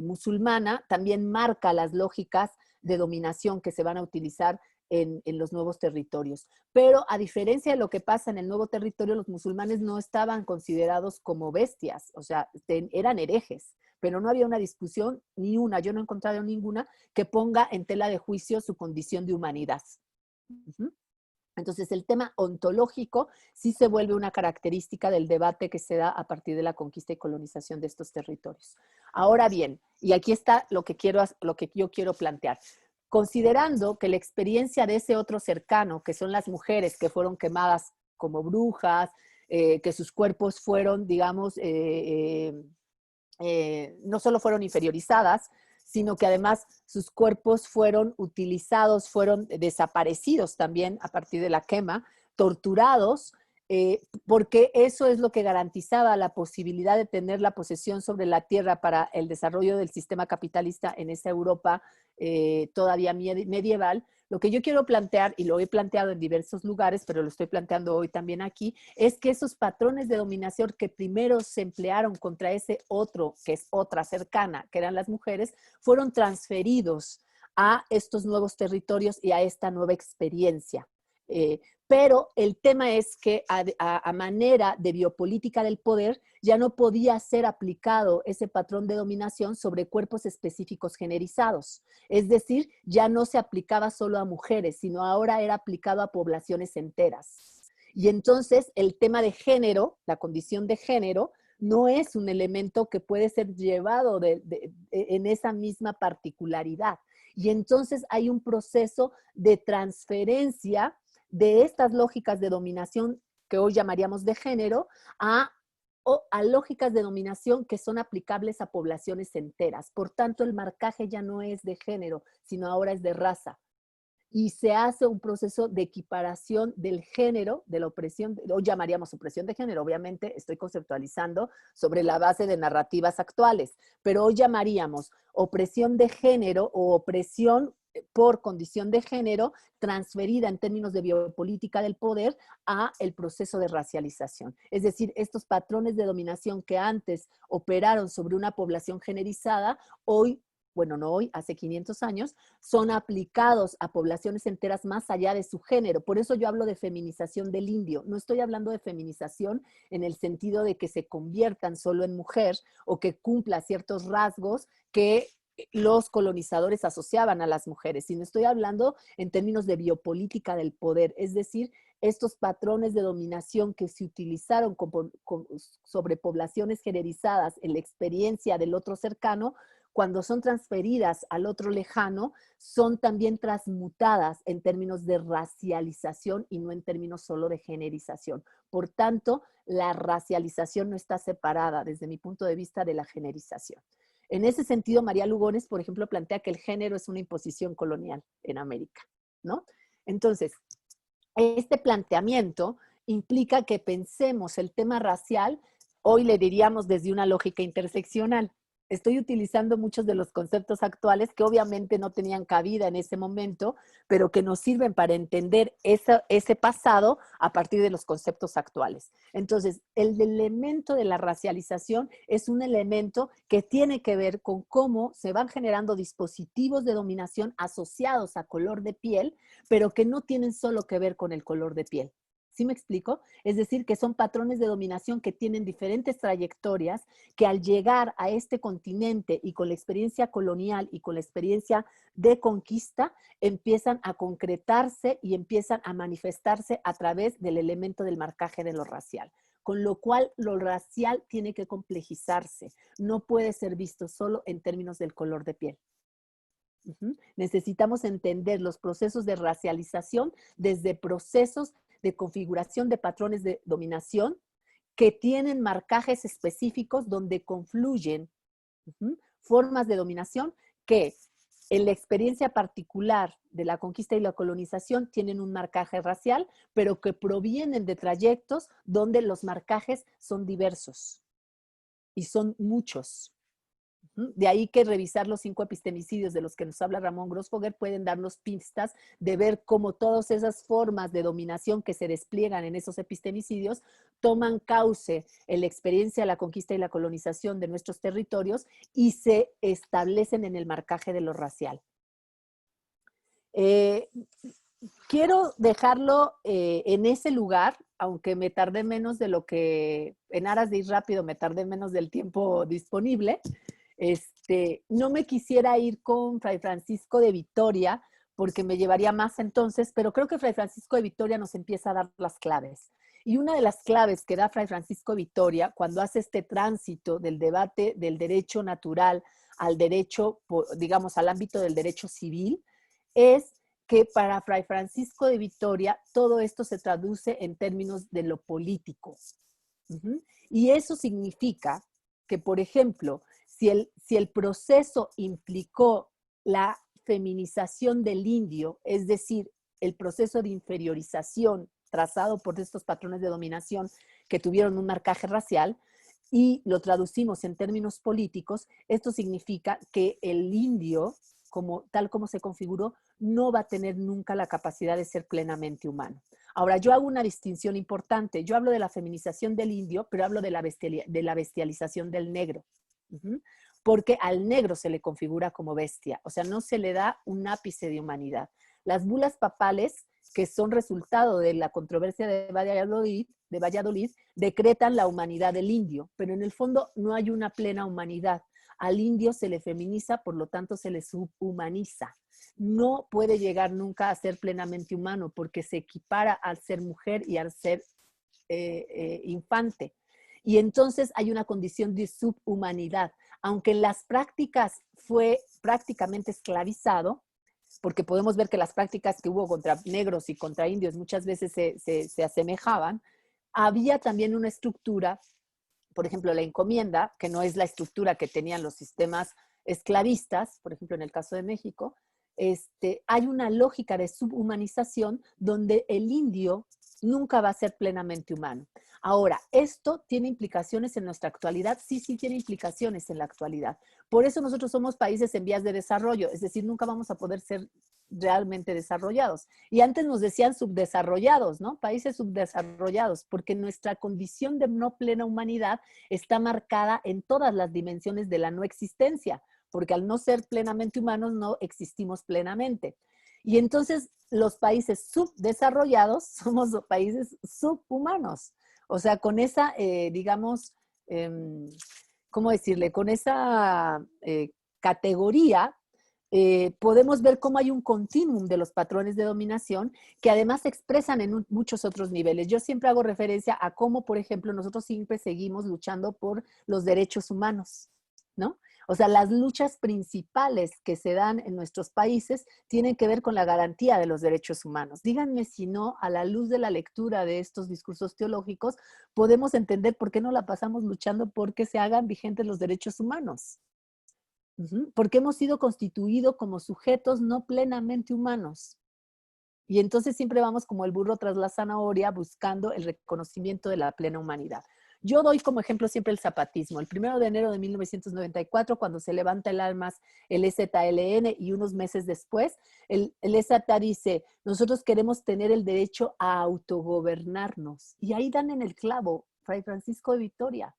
musulmana también marca las lógicas de dominación que se van a utilizar en los nuevos territorios. Pero a diferencia de lo que pasa en el nuevo territorio, los musulmanes no estaban considerados como bestias, o sea, eran herejes, pero no había una discusión, ni una, yo no he encontrado ninguna, que ponga en tela de juicio su condición de humanidad. Entonces, el tema ontológico sí se vuelve una característica del debate que se da a partir de la conquista y colonización de estos territorios. Ahora bien, y aquí está lo que yo quiero plantear. Considerando que la experiencia de ese otro cercano, que son las mujeres que fueron quemadas como brujas, que sus cuerpos fueron, digamos, no solo fueron inferiorizadas, sino que además sus cuerpos fueron utilizados, fueron desaparecidos también a partir de la quema, torturados, porque eso es lo que garantizaba la posibilidad de tener la posesión sobre la tierra para el desarrollo del sistema capitalista en esa Europa todavía medieval. Lo que yo quiero plantear, y lo he planteado en diversos lugares, pero lo estoy planteando hoy también aquí, es que esos patrones de dominación que primero se emplearon contra ese otro, que es otra cercana, que eran las mujeres, fueron transferidos a estos nuevos territorios y a esta nueva experiencia. Pero el tema es que a manera de biopolítica del poder ya no podía ser aplicado ese patrón de dominación sobre cuerpos específicos generizados. Es decir, ya no se aplicaba solo a mujeres, sino ahora era aplicado a poblaciones enteras. Y entonces el tema de género, la condición de género, no es un elemento que puede ser llevado en esa misma particularidad. Y entonces hay un proceso de transferencia de estas lógicas de dominación que hoy llamaríamos de género a lógicas de dominación que son aplicables a poblaciones enteras. Por tanto, el marcaje ya no es de género, sino ahora es de raza. Y se hace un proceso de equiparación del género, de la opresión, hoy llamaríamos opresión de género, obviamente estoy conceptualizando sobre la base de narrativas actuales, pero hoy llamaríamos opresión de género o opresión por condición de género transferida en términos de biopolítica del poder a el proceso de racialización. Es decir, estos patrones de dominación que antes operaron sobre una población generizada, hoy, bueno, no hoy, hace 500 años, son aplicados a poblaciones enteras más allá de su género. Por eso yo hablo de feminización del indio. No estoy hablando de feminización en el sentido de que se conviertan solo en mujer o que cumpla ciertos rasgos que los colonizadores asociaban a las mujeres, sino estoy hablando en términos de biopolítica del poder, es decir, estos patrones de dominación que se utilizaron sobre poblaciones generizadas en la experiencia del otro cercano, cuando son transferidas al otro lejano, son también transmutadas en términos de racialización y no en términos solo de generización. Por tanto, la racialización no está separada, desde mi punto de vista, de la generización. En ese sentido, María Lugones, por ejemplo, plantea que el género es una imposición colonial en América, ¿no? Entonces, este planteamiento implica que pensemos el tema racial, hoy le diríamos desde una lógica interseccional. Estoy utilizando muchos de los conceptos actuales que obviamente no tenían cabida en ese momento, pero que nos sirven para entender ese pasado a partir de los conceptos actuales. Entonces, el elemento de la racialización es un elemento que tiene que ver con cómo se van generando dispositivos de dominación asociados a color de piel, pero que no tienen solo que ver con el color de piel. ¿Sí me explico? Es decir, que son patrones de dominación que tienen diferentes trayectorias, que al llegar a este continente y con la experiencia colonial y con la experiencia de conquista, empiezan a concretarse y empiezan a manifestarse a través del elemento del marcaje de lo racial. Con lo cual, lo racial tiene que complejizarse. No puede ser visto solo en términos del color de piel. Necesitamos entender los procesos de racialización desde procesos de configuración de patrones de dominación que tienen marcajes específicos donde confluyen formas de dominación que en la experiencia particular de la conquista y la colonización tienen un marcaje racial, pero que provienen de trayectos donde los marcajes son diversos y son muchos. De ahí que revisar los 5 epistemicidios de los que nos habla Ramón Grossfogel pueden darnos pistas de ver cómo todas esas formas de dominación que se despliegan en esos epistemicidios toman cauce en la experiencia de la conquista y la colonización de nuestros territorios y se establecen en el marcaje de lo racial. Quiero dejarlo en ese lugar, aunque me tardé menos de lo que, en aras de ir rápido, me tardé menos del tiempo disponible. No me quisiera ir con Fray Francisco de Vitoria, porque me llevaría más entonces, pero creo que Fray Francisco de Vitoria nos empieza a dar las claves. Y una de las claves que da Fray Francisco de Vitoria cuando hace este tránsito del debate del derecho natural al derecho, digamos, al ámbito del derecho civil, es que para Fray Francisco de Vitoria todo esto se traduce en términos de lo político. Y eso significa que, por ejemplo, si el proceso implicó la feminización del indio, es decir, el proceso de inferiorización trazado por estos patrones de dominación que tuvieron un marcaje racial, y lo traducimos en términos políticos, esto significa que el indio, tal como se configuró, no va a tener nunca la capacidad de ser plenamente humano. Ahora, yo hago una distinción importante. Yo hablo de la feminización del indio, pero hablo de la bestialización del negro. Porque al negro se le configura como bestia, o sea, no se le da un ápice de humanidad. Las bulas papales, que son resultado de la controversia de Valladolid, decretan la humanidad del indio, pero en el fondo no hay una plena humanidad. Al indio se le feminiza, por lo tanto se le subhumaniza. No puede llegar nunca a ser plenamente humano porque se equipara al ser mujer y al ser infante. Y entonces hay una condición de subhumanidad. Aunque en las prácticas fue prácticamente esclavizado, porque podemos ver que las prácticas que hubo contra negros y contra indios muchas veces se asemejaban, había también una estructura, por ejemplo, la encomienda, que no es la estructura que tenían los sistemas esclavistas, por ejemplo, en el caso de México, hay una lógica de subhumanización donde el indio nunca va a ser plenamente humano. Ahora, ¿esto tiene implicaciones en nuestra actualidad? Sí, sí tiene implicaciones en la actualidad. Por eso nosotros somos países en vías de desarrollo, es decir, nunca vamos a poder ser realmente desarrollados. Y antes nos decían subdesarrollados, ¿no? Países subdesarrollados, porque nuestra condición de no plena humanidad está marcada en todas las dimensiones de la no existencia, porque al no ser plenamente humanos no existimos plenamente. Y entonces los países subdesarrollados somos países subhumanos. O sea, con esa, digamos, ¿cómo decirle? Con esa categoría, podemos ver cómo hay un continuum de los patrones de dominación que además se expresan en muchos otros niveles. Yo siempre hago referencia a cómo, por ejemplo, nosotros siempre seguimos luchando por los derechos humanos, ¿no? O sea, las luchas principales que se dan en nuestros países tienen que ver con la garantía de los derechos humanos. Díganme si no, a la luz de la lectura de estos discursos teológicos, podemos entender por qué no la pasamos luchando por que se hagan vigentes los derechos humanos. Porque hemos sido constituidos como sujetos no plenamente humanos. Y entonces siempre vamos como el burro tras la zanahoria buscando el reconocimiento de la plena humanidad. Yo doy como ejemplo siempre el zapatismo. El 1 de enero de 1994, cuando se levanta el armas el EZLN y unos meses después, el EZA dice, nosotros queremos tener el derecho a autogobernarnos. Y ahí dan en el clavo, Fray Francisco de Vitoria.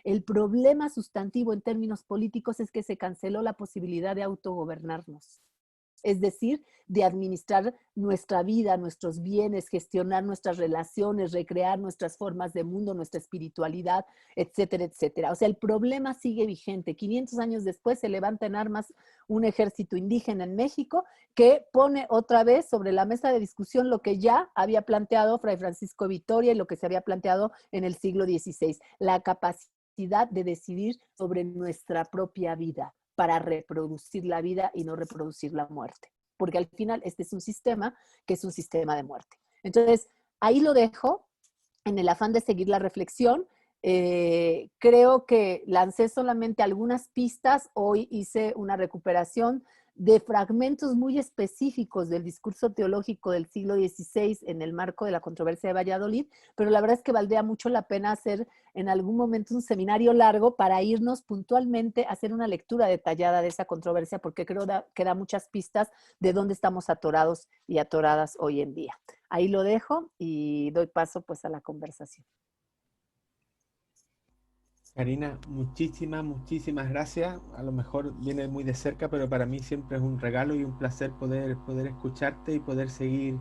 El problema sustantivo en términos políticos es que se canceló la posibilidad de autogobernarnos. Es decir, de administrar nuestra vida, nuestros bienes, gestionar nuestras relaciones, recrear nuestras formas de mundo, nuestra espiritualidad, etcétera, etcétera. O sea, el problema sigue vigente. 500 años después se levanta en armas un ejército indígena en México que pone otra vez sobre la mesa de discusión lo que ya había planteado Fray Francisco de Vitoria y lo que se había planteado en el siglo XVI, la capacidad de decidir sobre nuestra propia vida, para reproducir la vida y no reproducir la muerte. Porque al final este es un sistema que es un sistema de muerte. Entonces, ahí lo dejo en el afán de seguir la reflexión. Creo que lancé solamente algunas pistas. Hoy hice una recuperación de fragmentos muy específicos del discurso teológico del siglo XVI en el marco de la controversia de Valladolid, pero la verdad es que valdría mucho la pena hacer en algún momento un seminario largo para irnos puntualmente a hacer una lectura detallada de esa controversia, porque creo que da muchas pistas de dónde estamos atorados y atoradas hoy en día. Ahí lo dejo y doy paso pues a la conversación. Karina, muchísimas gracias. A lo mejor viene muy de cerca, pero para mí siempre es un regalo y un placer poder escucharte y poder seguir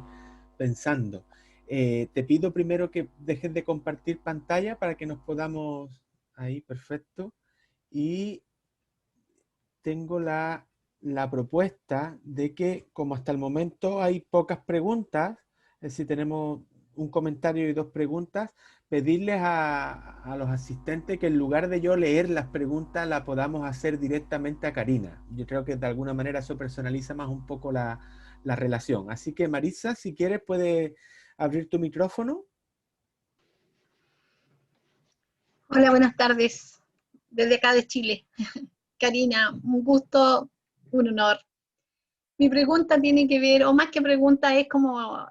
pensando. Te pido primero que dejes de compartir pantalla para que nos podamos... Ahí, perfecto. Y tengo la propuesta de que, como hasta el momento hay pocas preguntas, es decir, tenemos un comentario y dos preguntas, pedirles a los asistentes que en lugar de yo leer las preguntas, la podamos hacer directamente a Karina. Yo creo que de alguna manera eso personaliza más un poco la relación. Así que Marisa, si quieres, puedes abrir tu micrófono. Hola, buenas tardes. Desde acá de Chile. Karina, un gusto, un honor. Mi pregunta tiene que ver, o más que pregunta, es como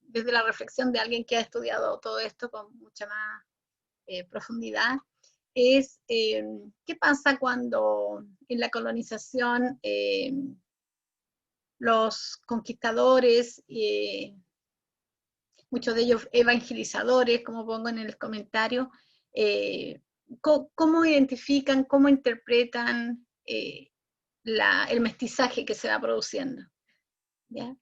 desde la reflexión de alguien que ha estudiado todo esto con mucha más profundidad, es ¿qué pasa cuando en la colonización los conquistadores, muchos de ellos evangelizadores, como pongo en el comentario, cómo identifican, cómo interpretan el mestizaje que se va produciendo, ¿ya?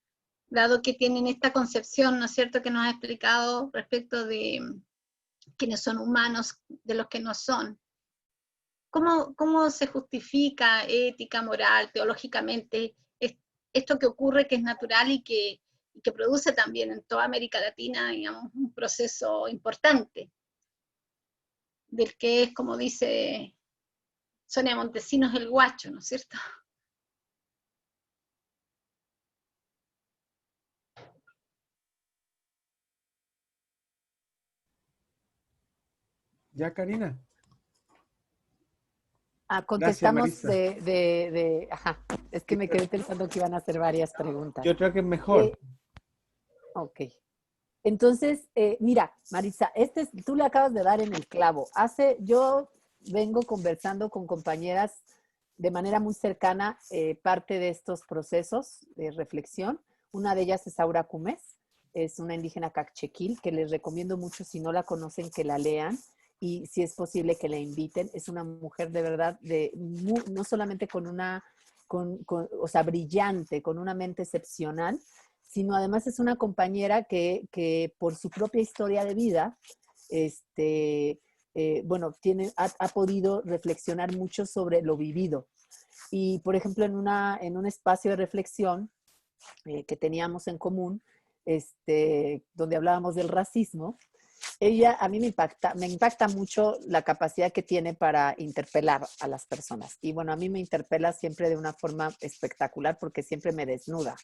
Dado que tienen esta concepción, ¿no es cierto?, que nos ha explicado respecto de quiénes son humanos, de los que no son. ¿Cómo se justifica ética, moral, teológicamente, esto que ocurre, que es natural y que produce también en toda América Latina, digamos, un proceso importante, del que es, como dice Sonia Montesinos, el guacho, ¿no es cierto? ¿Ya, Karina? Gracias, Contestamos Marisa. ajá, es que me quedé pensando que iban a hacer varias preguntas. Yo creo que es mejor. Ok. Entonces, mira, Marisa, tú le acabas de dar en el clavo. Yo vengo conversando con compañeras de manera muy cercana parte de estos procesos de reflexión. Una de ellas es Aura Cumes, es una indígena cachequil que les recomiendo mucho, si no la conocen, que la lean y si es posible que la inviten. Es una mujer de verdad, no solamente o sea, brillante, con una mente excepcional, sino además es una compañera que por su propia historia de vida, bueno, ha podido reflexionar mucho sobre lo vivido. Y, por ejemplo, en un espacio de reflexión que teníamos en común, donde hablábamos del racismo, a mí me impacta mucho la capacidad que tiene para interpelar a las personas. Y bueno, a mí me interpela siempre de una forma espectacular porque siempre me desnuda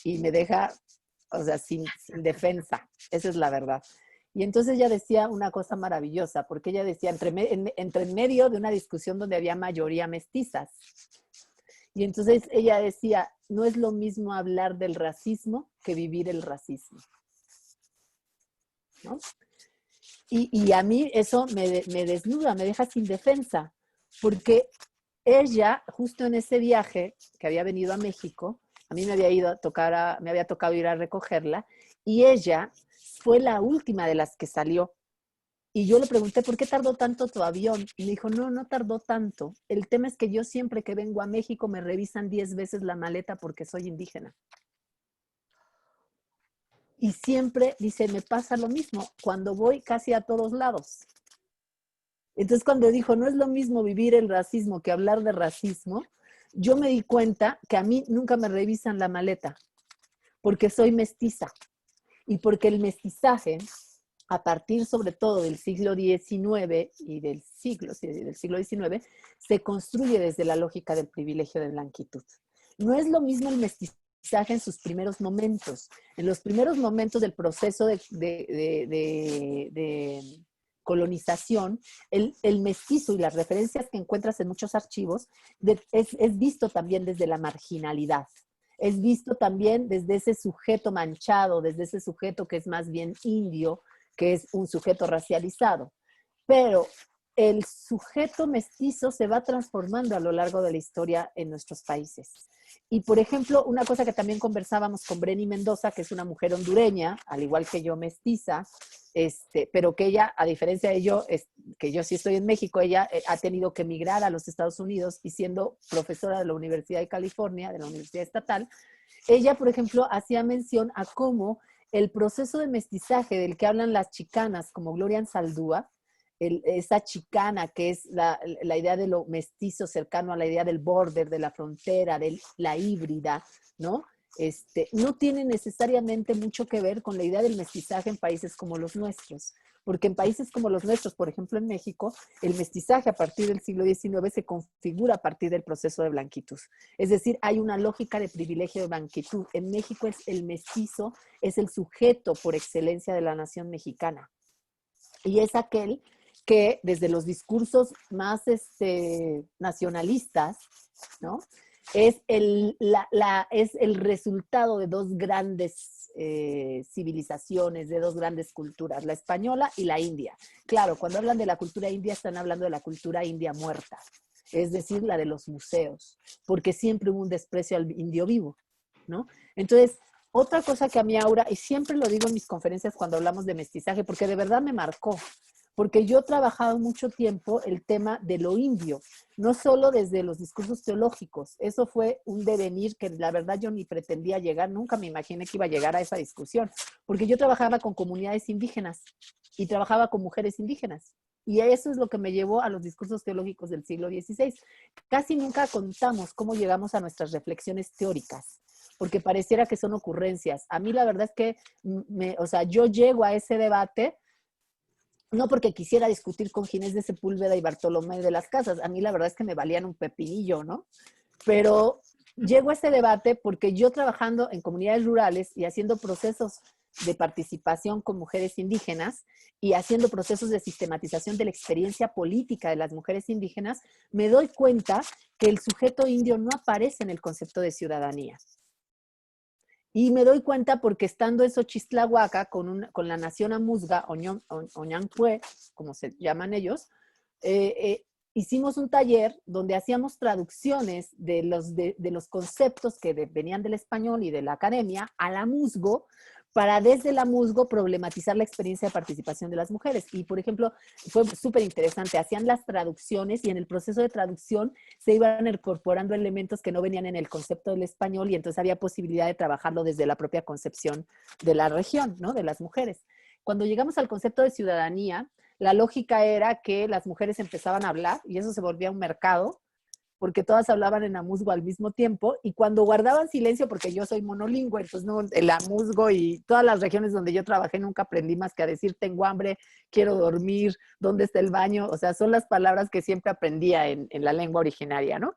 y me deja, o sea, sin defensa. Esa es la verdad. Y entonces ella decía una cosa maravillosa, porque ella decía, entre medio de una discusión donde había mayoría mestizas. Y entonces ella decía, no es lo mismo hablar del racismo que vivir el racismo, ¿no? Y a mí eso me desnuda, me deja sin defensa, porque ella, justo en ese viaje que había venido a México, a mí me había tocado ir a recogerla, y ella fue la última de las que salió. Y yo le pregunté, ¿por qué tardó tanto tu avión? Y me dijo, no tardó tanto. El tema es que yo siempre que vengo a México me revisan 10 veces la maleta porque soy indígena. Y siempre, dice, me pasa lo mismo cuando voy casi a todos lados. Entonces, cuando dijo, no es lo mismo vivir el racismo que hablar de racismo, yo me di cuenta que a mí nunca me revisan la maleta, porque soy mestiza. Y porque el mestizaje, a partir sobre todo del siglo XIX y del siglo XIX, se construye desde la lógica del privilegio de blanquitud. No es lo mismo el mestizaje en sus primeros momentos. En los primeros momentos del proceso de colonización, el mestizo y las referencias que encuentras en muchos archivos es visto también desde la marginalidad. Es visto también desde ese sujeto manchado, desde ese sujeto que es más bien indio, que es un sujeto racializado. Pero el sujeto mestizo se va transformando a lo largo de la historia en nuestros países. Y, por ejemplo, una cosa que también conversábamos con Breni Mendoza, que es una mujer hondureña, al igual que yo, mestiza, pero que ella, a diferencia de yo, que yo sí estoy en México, ella ha tenido que emigrar a los Estados Unidos y siendo profesora de la Universidad de California, de la Universidad Estatal, ella, por ejemplo, hacía mención a cómo el proceso de mestizaje del que hablan las chicanas, como Gloria Anzaldúa, esa chicana que es la idea de lo mestizo cercano a la idea del border, de la frontera, de la híbrida, ¿no? No tiene necesariamente mucho que ver con la idea del mestizaje en países como los nuestros, porque en países como los nuestros, por ejemplo en México, el mestizaje a partir del siglo XIX se configura a partir del proceso de blanquitud. Es decir, hay una lógica de privilegio de blanquitud. En México el mestizo es el sujeto por excelencia de la nación mexicana. Y es aquel que desde los discursos más nacionalistas, ¿no? Es el resultado de dos grandes civilizaciones, de dos grandes culturas, la española y la india. Claro, cuando hablan de la cultura india están hablando de la cultura india muerta, es decir, la de los museos, porque siempre hubo un desprecio al indio vivo, ¿no? Entonces, otra cosa que a mí, Aura, y siempre lo digo en mis conferencias cuando hablamos de mestizaje, porque de verdad me marcó, porque yo he trabajado mucho tiempo el tema de lo indio, no solo desde los discursos teológicos, eso fue un devenir que la verdad yo ni pretendía llegar, nunca me imaginé que iba a llegar a esa discusión, porque yo trabajaba con comunidades indígenas y trabajaba con mujeres indígenas, y eso es lo que me llevó a los discursos teológicos del siglo XVI. Casi nunca contamos cómo llegamos a nuestras reflexiones teóricas, porque pareciera que son ocurrencias. A mí la verdad es que, yo llego a ese debate no porque quisiera discutir con Ginés de Sepúlveda y Bartolomé de las Casas, a mí la verdad es que me valían un pepinillo, ¿no? Pero llego a ese debate porque yo trabajando en comunidades rurales y haciendo procesos de participación con mujeres indígenas y haciendo procesos de sistematización de la experiencia política de las mujeres indígenas, me doy cuenta que el sujeto indio no aparece en el concepto de ciudadanía. Y me doy cuenta porque estando en Xochistlahuaca con la nación amuzga, Oñancue, como se llaman ellos, hicimos un taller donde hacíamos traducciones de los conceptos que venían del español y de la academia al amuzgo, para desde el amuzgo problematizar la experiencia de participación de las mujeres. Y, por ejemplo, fue súper interesante. Hacían las traducciones y en el proceso de traducción se iban incorporando elementos que no venían en el concepto del español y entonces había posibilidad de trabajarlo desde la propia concepción de la región, ¿no? De las mujeres. Cuando llegamos al concepto de ciudadanía, la lógica era que las mujeres empezaban a hablar y eso se volvía un mercado, porque todas hablaban en amuzgo al mismo tiempo, y cuando guardaban silencio, porque yo soy monolingüe, entonces no, el amuzgo y todas las regiones donde yo trabajé nunca aprendí más que a decir tengo hambre, quiero dormir, ¿dónde está el baño? O sea, son las palabras que siempre aprendía en la lengua originaria, ¿no?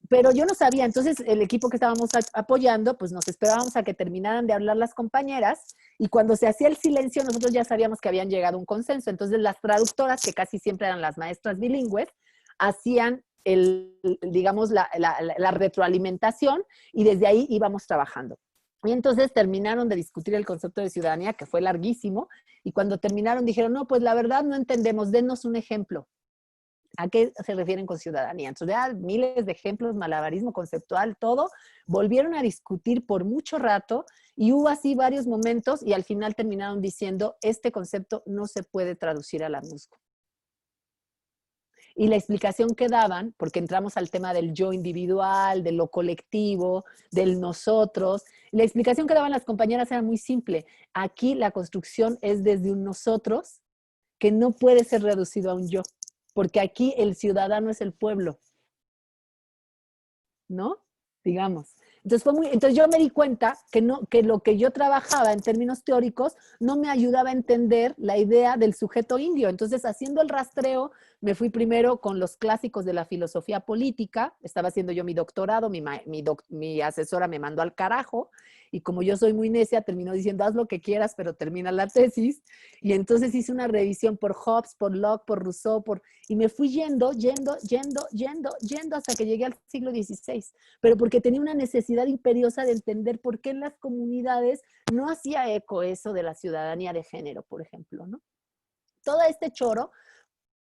Pero yo no sabía, entonces el equipo que estábamos apoyando, pues nos esperábamos a que terminaran de hablar las compañeras, y cuando se hacía el silencio, nosotros ya sabíamos que habían llegado a un consenso. Entonces las traductoras, que casi siempre eran las maestras bilingües, hacían digamos, la retroalimentación, y desde ahí íbamos trabajando. Y entonces terminaron de discutir el concepto de ciudadanía, que fue larguísimo, y cuando terminaron dijeron, no, pues la verdad no entendemos, denos un ejemplo. ¿A qué se refieren con ciudadanía? Entonces, ya miles de ejemplos, malabarismo conceptual, todo. Volvieron a discutir por mucho rato y hubo así varios momentos y al final terminaron diciendo, este concepto no se puede traducir a la MUSCO. Y la explicación que daban, porque entramos al tema del yo individual, de lo colectivo, del nosotros, la explicación que daban las compañeras era muy simple. Aquí la construcción es desde un nosotros que no puede ser reducido a un yo, porque aquí el ciudadano es el pueblo, ¿no? Digamos. Entonces yo me di cuenta que lo que yo trabajaba en términos teóricos no me ayudaba a entender la idea del sujeto indio. Entonces, haciendo el rastreo, me fui primero con los clásicos de la filosofía política. Estaba haciendo yo mi doctorado, mi asesora me mandó al carajo, y como yo soy muy necia, terminó diciendo, haz lo que quieras, pero termina la tesis. Y entonces hice una revisión por Hobbes, por Locke, por Rousseau, y me fui yendo hasta que llegué al siglo XVI. Pero porque tenía una necesidad imperiosa de entender por qué en las comunidades no hacía eco eso de la ciudadanía de género, por ejemplo, ¿no? Todo este choro,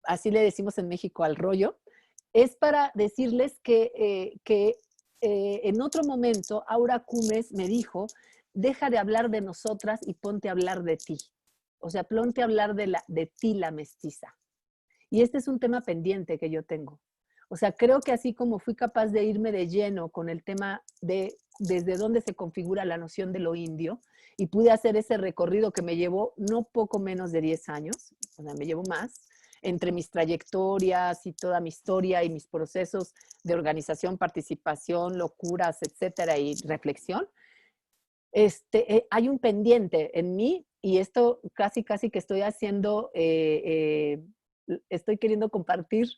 así le decimos en México al rollo, es para decirles que en otro momento Aura Cumes me dijo, deja de hablar de nosotras y ponte a hablar de ti. O sea, ponte a hablar de ti, la mestiza. Y este es un tema pendiente que yo tengo. O sea, creo que así como fui capaz de irme de lleno con el tema de desde dónde se configura la noción de lo indio, y pude hacer ese recorrido que me llevó no poco menos de 10 años, o sea, me llevó más, entre mis trayectorias y toda mi historia y mis procesos de organización, participación, locuras, etcétera, y reflexión. Hay un pendiente en mí, y esto casi que estoy haciendo, estoy queriendo compartir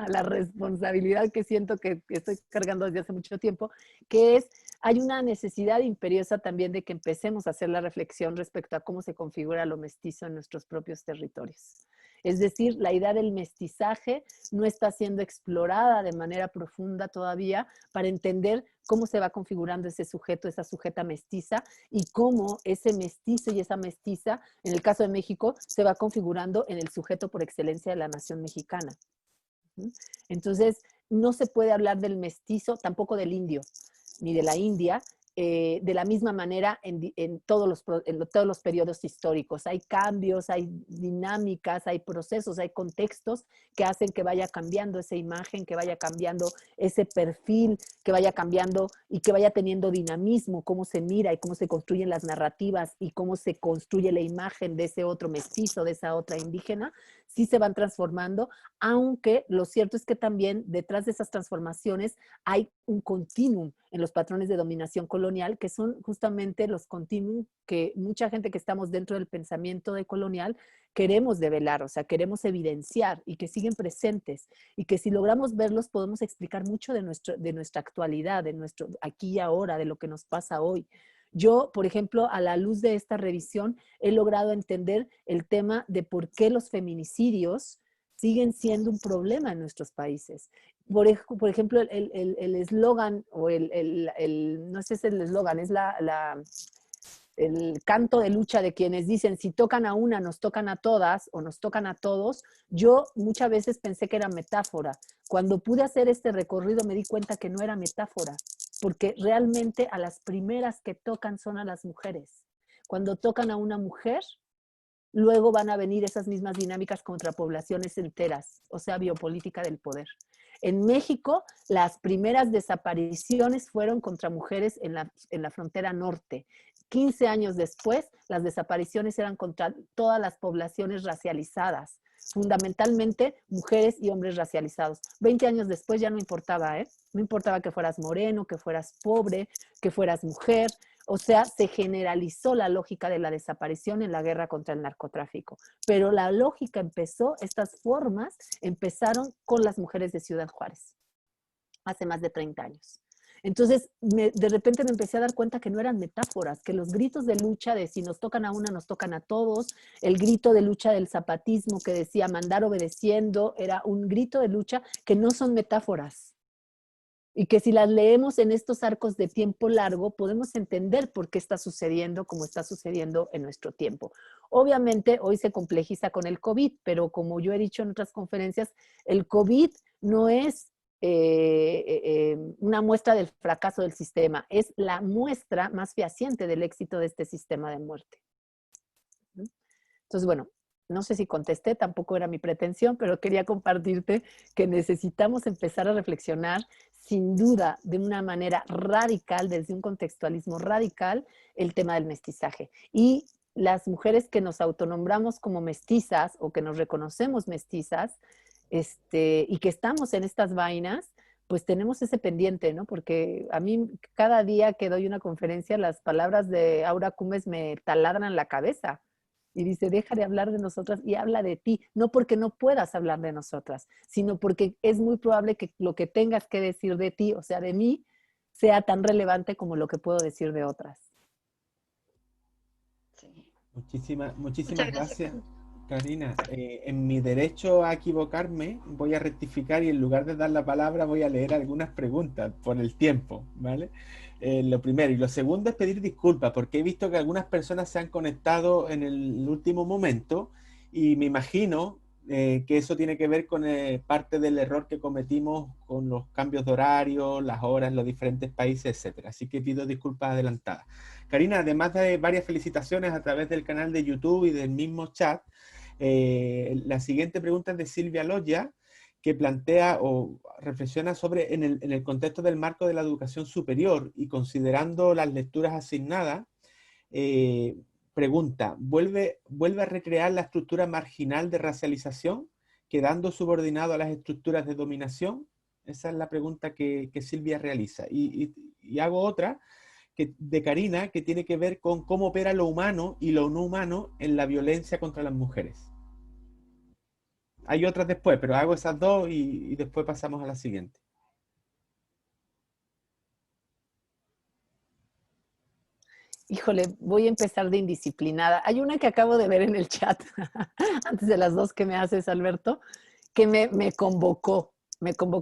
la responsabilidad que siento que estoy cargando desde hace mucho tiempo, que es, hay una necesidad imperiosa también de que empecemos a hacer la reflexión respecto a cómo se configura lo mestizo en nuestros propios territorios. Es decir, la idea del mestizaje no está siendo explorada de manera profunda todavía para entender cómo se va configurando ese sujeto, esa sujeta mestiza, y cómo ese mestizo y esa mestiza, en el caso de México, se va configurando en el sujeto por excelencia de la nación mexicana. Entonces, no se puede hablar del mestizo, tampoco del indio, ni de la India, de la misma manera en todos los periodos históricos. Hay cambios, hay dinámicas, hay procesos, hay contextos que hacen que vaya cambiando esa imagen, que vaya cambiando ese perfil, que vaya cambiando y que vaya teniendo dinamismo, cómo se mira y cómo se construyen las narrativas y cómo se construye la imagen de ese otro mestizo, de esa otra indígena, sí se van transformando, aunque lo cierto es que también detrás de esas transformaciones hay un continuum en los patrones de dominación colonial, que son justamente los continuum que mucha gente que estamos dentro del pensamiento decolonial queremos develar, o sea, queremos evidenciar, y que siguen presentes, y que si logramos verlos podemos explicar mucho de nuestra actualidad, de nuestro aquí y ahora, de lo que nos pasa hoy. Yo, por ejemplo, a la luz de esta revisión, he logrado entender el tema de por qué los feminicidios siguen siendo un problema en nuestros países. Por ejemplo, el eslogan, o no sé si es el eslogan, es el canto de lucha de quienes dicen, si tocan a una, nos tocan a todas, o nos tocan a todos. Yo muchas veces pensé que era metáfora. Cuando pude hacer este recorrido me di cuenta que no era metáfora, porque realmente a las primeras que tocan son a las mujeres. Cuando tocan a una mujer, luego van a venir esas mismas dinámicas contra poblaciones enteras, o sea, biopolítica del poder. En México, las primeras desapariciones fueron contra mujeres en la frontera norte. 15 años después, las desapariciones eran contra todas las poblaciones racializadas, fundamentalmente mujeres y hombres racializados. 20 años después ya no importaba, ¿eh? No importaba que fueras moreno, que fueras pobre, que fueras mujer. O sea, se generalizó la lógica de la desaparición en la guerra contra el narcotráfico. Pero la lógica empezó, estas formas empezaron con las mujeres de Ciudad Juárez, hace más de 30 años. Entonces, de repente me empecé a dar cuenta que no eran metáforas, que los gritos de lucha de si nos tocan a una, nos tocan a todos, el grito de lucha del zapatismo que decía mandar obedeciendo, era un grito de lucha que no son metáforas. Y que si las leemos en estos arcos de tiempo largo, podemos entender por qué está sucediendo como está sucediendo en nuestro tiempo. Obviamente, hoy se complejiza con el COVID, pero como yo he dicho en otras conferencias, el COVID no es una muestra del fracaso del sistema, es la muestra más fehaciente del éxito de este sistema de muerte. Entonces, bueno, no sé si contesté, tampoco era mi pretensión, pero quería compartirte que necesitamos empezar a reflexionar sin duda de una manera radical, desde un contextualismo radical, el tema del mestizaje. Y las mujeres que nos autonombramos como mestizas o que nos reconocemos mestizas y que estamos en estas vainas, pues tenemos ese pendiente, ¿no? Porque a mí cada día que doy una conferencia, las palabras de Aura Cumes me taladran la cabeza. Y dice, deja de hablar de nosotras y habla de ti, no porque no puedas hablar de nosotras, sino porque es muy probable que lo que tengas que decir de ti, o sea, de mí, sea tan relevante como lo que puedo decir de otras. Sí. Muchísimas Muchas gracias. gracias, Karina. En mi derecho a equivocarme, voy a rectificar y en lugar de dar la palabra voy a leer algunas preguntas por el tiempo, ¿vale? Lo primero. Y lo segundo es pedir disculpas, porque he visto que algunas personas se han conectado en el último momento y me imagino que eso tiene que ver con parte del error que cometimos con los cambios de horario, las horas en los diferentes países, etcétera. Así que pido disculpas adelantadas. Karina, además de varias felicitaciones a través del canal de YouTube y del mismo chat, la siguiente pregunta es de Silvia Loya, que plantea o reflexiona sobre en el contexto del marco de la educación superior y considerando las lecturas asignadas, pregunta, ¿vuelve a recrear la estructura marginal de racialización, quedando subordinado a las estructuras de dominación? Esa es la pregunta que Silvia realiza. Y hago otra, de Karina, que tiene que ver con cómo opera lo humano y lo no humano en la violencia contra las mujeres. Hay otras después, pero hago esas dos y después pasamos a la siguiente. Híjole, voy a empezar de indisciplinada. Hay una que acabo de ver en el chat, antes de las dos que me haces, Alberto, que me convocó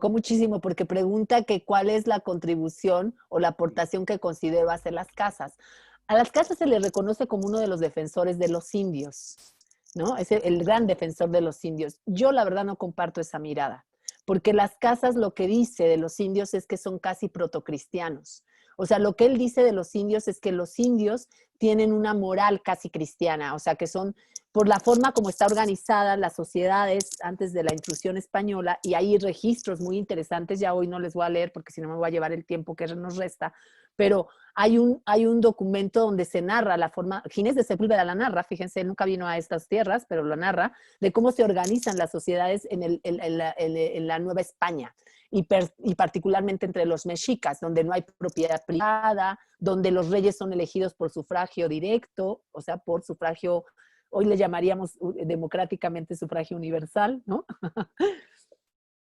muchísimo porque pregunta que cuál es la contribución o la aportación que considero hacer las casas. A las casas se le reconoce como uno de los defensores de los indios, ¿no? Es el gran defensor de los indios. Yo la verdad no comparto esa mirada, porque las casas lo que dice de los indios es que son casi protocristianos. O sea, lo que él dice de los indios es que los indios tienen una moral casi cristiana, o sea, que son, por la forma como está organizada las sociedades antes de la intrusión española, y hay registros muy interesantes, ya hoy no les voy a leer porque si no me voy a llevar el tiempo que nos resta, pero hay un documento donde se narra la forma, Ginés de Sepúlveda la narra, fíjense, él nunca vino a estas tierras, pero lo narra, de cómo se organizan las sociedades en la Nueva España. Y particularmente entre los mexicas, donde no hay propiedad privada, donde los reyes son elegidos por sufragio directo, o sea, por sufragio, hoy le llamaríamos democráticamente sufragio universal, ¿no?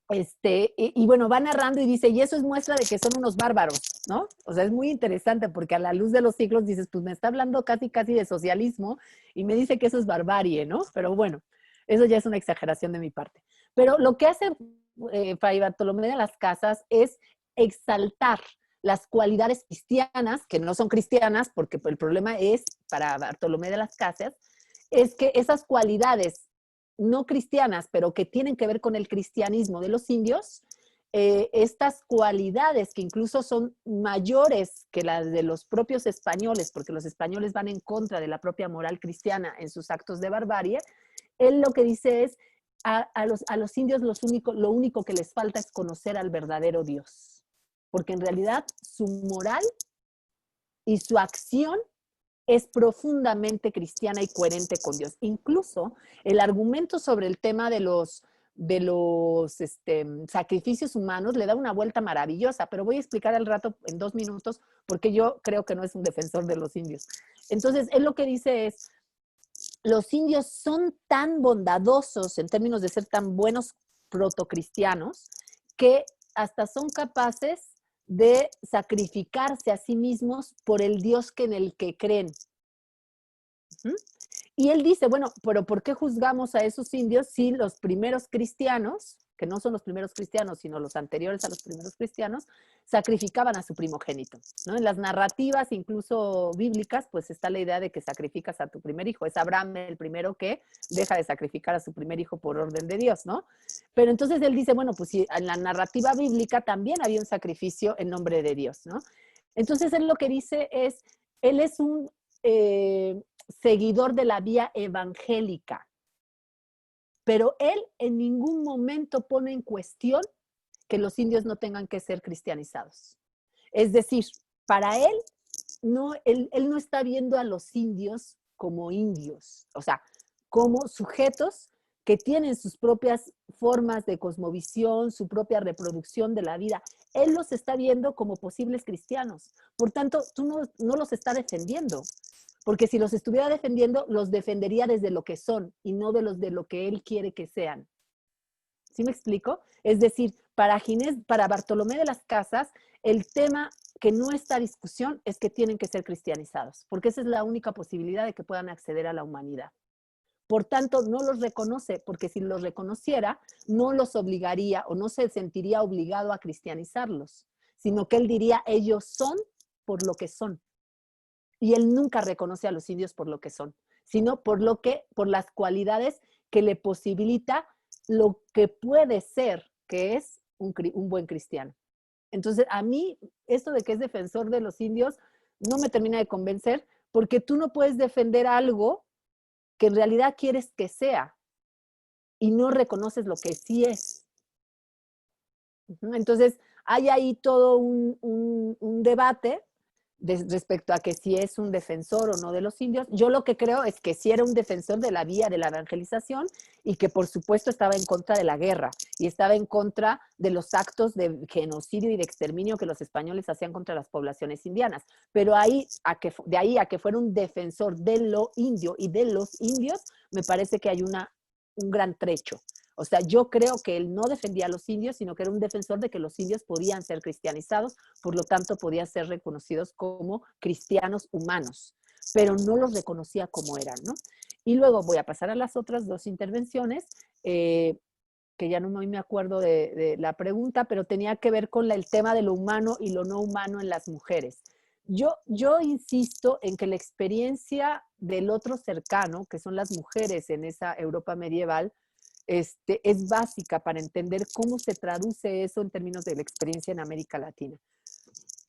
Y bueno, va narrando y dice, y eso es muestra de que son unos bárbaros, ¿no? O sea, es muy interesante porque a la luz de los siglos dices, pues me está hablando casi de socialismo y me dice que eso es barbarie, ¿no? Pero bueno, eso ya es una exageración de mi parte. Pero lo que hace Fray Bartolomé de las Casas es exaltar las cualidades cristianas, que no son cristianas, porque el problema es, para Bartolomé de las Casas, es que esas cualidades no cristianas, pero que tienen que ver con el cristianismo de los indios, estas cualidades que incluso son mayores que las de los propios españoles, porque los españoles van en contra de la propia moral cristiana en sus actos de barbarie, él lo que dice es, a los indios lo único que les falta es conocer al verdadero Dios, porque en realidad su moral y su acción es profundamente cristiana y coherente con Dios. Incluso el argumento sobre el tema de los sacrificios humanos le da una vuelta maravillosa, pero voy a explicar al rato en 2 minutos porque yo creo que no es un defensor de los indios. Entonces, él lo que dice es, los indios son tan bondadosos en términos de ser tan buenos protocristianos que hasta son capaces de sacrificarse a sí mismos por el Dios en el que creen. Y él dice, bueno, pero ¿por qué juzgamos a esos indios si los primeros cristianos, que no son los primeros cristianos, sino los anteriores a los primeros cristianos, sacrificaban a su primogénito, ¿no? En las narrativas, incluso bíblicas, pues está la idea de que sacrificas a tu primer hijo. Es Abraham el primero que deja de sacrificar a su primer hijo por orden de Dios, ¿no? Pero entonces él dice, bueno, pues si en la narrativa bíblica también había un sacrificio en nombre de Dios, ¿no? Entonces él lo que dice es, él es un seguidor de la vía evangélica, pero él en ningún momento pone en cuestión que los indios no tengan que ser cristianizados. Es decir, para él no está viendo a los indios como indios, o sea, como sujetos que tienen sus propias formas de cosmovisión, su propia reproducción de la vida. Él los está viendo como posibles cristianos. Por tanto, tú no los está defendiendo. Porque si los estuviera defendiendo, los defendería desde lo que son y no de lo que él quiere que sean. ¿Sí me explico? Es decir, para Bartolomé de las Casas, el tema que no está a discusión es que tienen que ser cristianizados, porque esa es la única posibilidad de que puedan acceder a la humanidad. Por tanto, no los reconoce, porque si los reconociera, no los obligaría o no se sentiría obligado a cristianizarlos, sino que él diría, ellos son por lo que son. Y él nunca reconoce a los indios por lo que son, sino por las cualidades que le posibilita lo que puede ser, que es un buen cristiano. Entonces, a mí, esto de que es defensor de los indios no me termina de convencer, porque tú no puedes defender algo que en realidad quieres que sea y no reconoces lo que sí es. Entonces, hay ahí todo un debate respecto a que si es un defensor o no de los indios. Yo lo que creo es que sí era un defensor de la vía de la evangelización y que por supuesto estaba en contra de la guerra y estaba en contra de los actos de genocidio y de exterminio que los españoles hacían contra las poblaciones indianas. Pero de ahí a que fuera un defensor de lo indio y de los indios, me parece que hay un gran trecho. O sea, yo creo que él no defendía a los indios, sino que era un defensor de que los indios podían ser cristianizados, por lo tanto podían ser reconocidos como cristianos humanos, pero no los reconocía como eran, ¿no? Y luego voy a pasar a las otras dos intervenciones, que ya no me acuerdo de la pregunta, pero tenía que ver con el tema de lo humano y lo no humano en las mujeres. Yo insisto en que la experiencia del otro cercano, que son las mujeres en esa Europa medieval, es básica para entender cómo se traduce eso en términos de la experiencia en América Latina.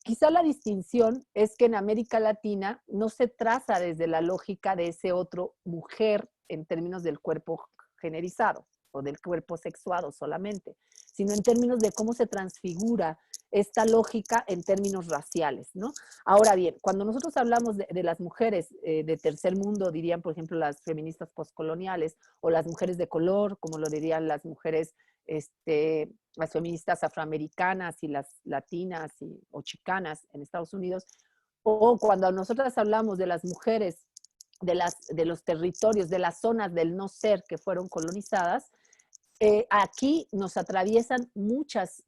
Quizá la distinción es que en América Latina no se traza desde la lógica de ese otro mujer en términos del cuerpo generizado o del cuerpo sexuado solamente, sino en términos de cómo se transfigura esta lógica en términos raciales, ¿no? Ahora bien, cuando nosotros hablamos de las mujeres de tercer mundo, dirían, por ejemplo, las feministas postcoloniales, o las mujeres de color, como lo dirían las mujeres, las feministas afroamericanas y las latinas o chicanas en Estados Unidos, o cuando nosotras hablamos de las mujeres de los territorios, de las zonas del no ser que fueron colonizadas, aquí nos atraviesan muchos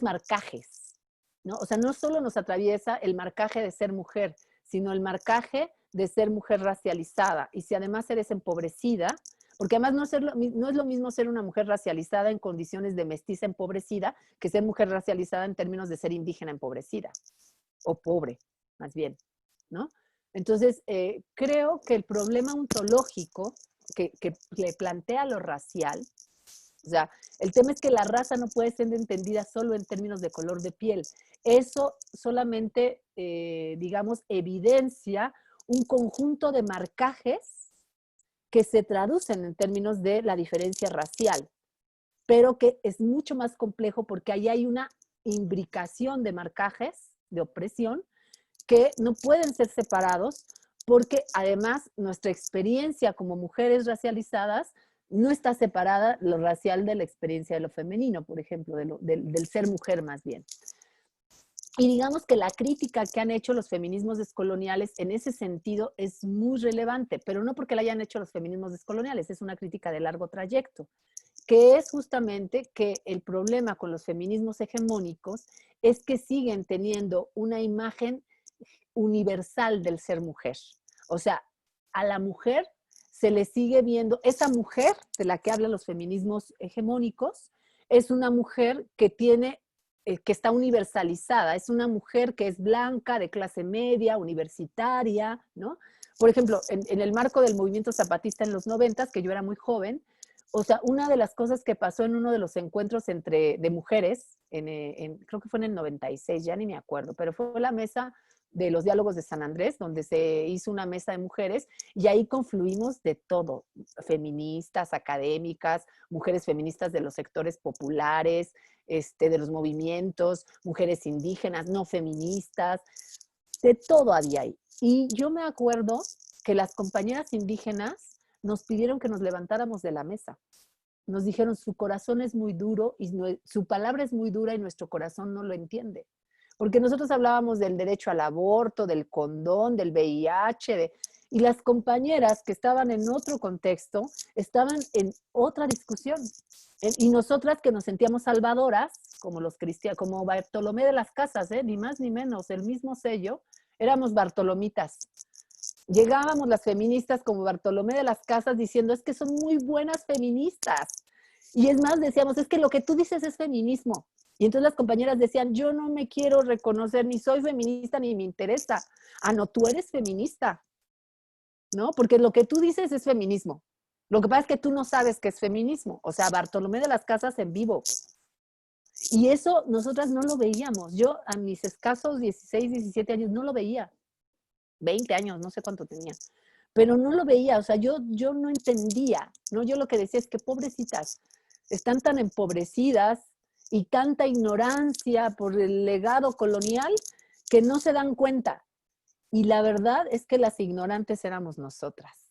marcajes, ¿no? O sea, no solo nos atraviesa el marcaje de ser mujer, sino el marcaje de ser mujer racializada. Y si además eres empobrecida, porque además no es lo mismo ser una mujer racializada en condiciones de mestiza empobrecida que ser mujer racializada en términos de ser indígena empobrecida, o pobre, más bien, ¿no? Entonces, creo que el problema ontológico que le plantea lo racial, o sea, el tema es que la raza no puede ser entendida solo en términos de color de piel. Eso solamente, digamos, evidencia un conjunto de marcajes que se traducen en términos de la diferencia racial, pero que es mucho más complejo porque ahí hay una imbricación de marcajes de opresión que no pueden ser separados porque además nuestra experiencia como mujeres racializadas no está separada lo racial de la experiencia de lo femenino, por ejemplo, del ser mujer más bien. Y digamos que la crítica que han hecho los feminismos descoloniales en ese sentido es muy relevante, pero no porque la hayan hecho los feminismos descoloniales, es una crítica de largo trayecto, que es justamente que el problema con los feminismos hegemónicos es que siguen teniendo una imagen universal del ser mujer. O sea, a la mujer se le sigue viendo, esa mujer de la que hablan los feminismos hegemónicos, es una mujer que tiene, que está universalizada, es una mujer que es blanca, de clase media, universitaria, ¿no? Por ejemplo, en el marco del movimiento zapatista en los 90s, que yo era muy joven, o sea, una de las cosas que pasó en uno de los encuentros de mujeres, creo que fue en el 96, ya ni me acuerdo, pero fue la mesa de los diálogos de San Andrés, donde se hizo una mesa de mujeres, y ahí confluimos de todo, feministas, académicas, mujeres feministas de los sectores populares, de los movimientos, mujeres indígenas, no feministas, de todo había ahí. Y yo me acuerdo que las compañeras indígenas nos pidieron que nos levantáramos de la mesa. Nos dijeron, su corazón es muy duro y su palabra es muy dura y nuestro corazón no lo entiende. Porque nosotros hablábamos del derecho al aborto, del condón, del VIH, y las compañeras que estaban en otro contexto estaban en otra discusión. Y nosotras que nos sentíamos salvadoras, como los cristianos, como Bartolomé de las Casas, ni más ni menos, el mismo sello, éramos bartolomitas. Llegábamos las feministas como Bartolomé de las Casas diciendo, es que son muy buenas feministas. Y es más, decíamos, es que lo que tú dices es feminismo. Y entonces las compañeras decían, yo no me quiero reconocer, ni soy feminista, ni me interesa. Ah, no, tú eres feminista, ¿no? Porque lo que tú dices es feminismo. Lo que pasa es que tú no sabes qué es feminismo. O sea, Bartolomé de las Casas en vivo. Y eso nosotras no lo veíamos. Yo a mis escasos 16, 17 años no lo veía. 20 años, no sé cuánto tenía. Pero no lo veía, o sea, yo no entendía, ¿no? Yo lo que decía es que pobrecitas, están tan empobrecidas y tanta ignorancia por el legado colonial que no se dan cuenta. Y la verdad es que las ignorantes éramos nosotras,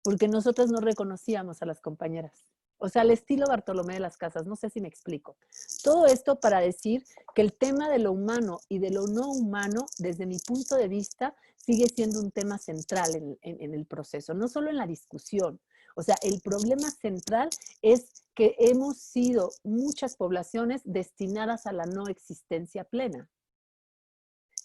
porque nosotras no reconocíamos a las compañeras. O sea, al estilo Bartolomé de las Casas, no sé si me explico. Todo esto para decir que el tema de lo humano y de lo no humano, desde mi punto de vista, sigue siendo un tema central en el proceso, no solo en la discusión. O sea, el problema central es que hemos sido muchas poblaciones destinadas a la no existencia plena.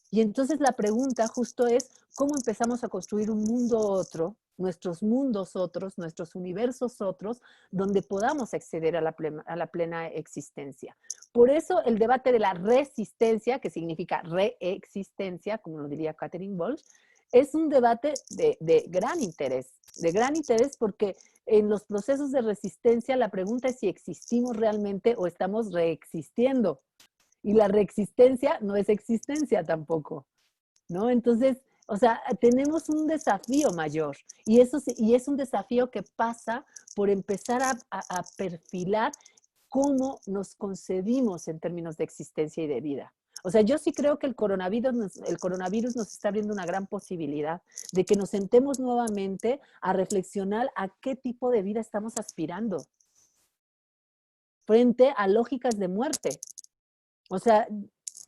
Y entonces la pregunta justo es, ¿cómo empezamos a construir un mundo otro, nuestros mundos otros, nuestros universos otros, donde podamos acceder a la plena existencia? Por eso el debate de la resistencia, que significa reexistencia, como lo diría Catherine Walsh, es un debate de gran interés porque en los procesos de resistencia la pregunta es si existimos realmente o estamos reexistiendo. Y la reexistencia no es existencia tampoco, ¿no? Entonces, o sea, tenemos un desafío mayor y es un desafío que pasa por empezar a perfilar cómo nos concebimos en términos de existencia y de vida. O sea, yo sí creo que el coronavirus nos está abriendo una gran posibilidad de que nos sentemos nuevamente a reflexionar a qué tipo de vida estamos aspirando frente a lógicas de muerte. O sea,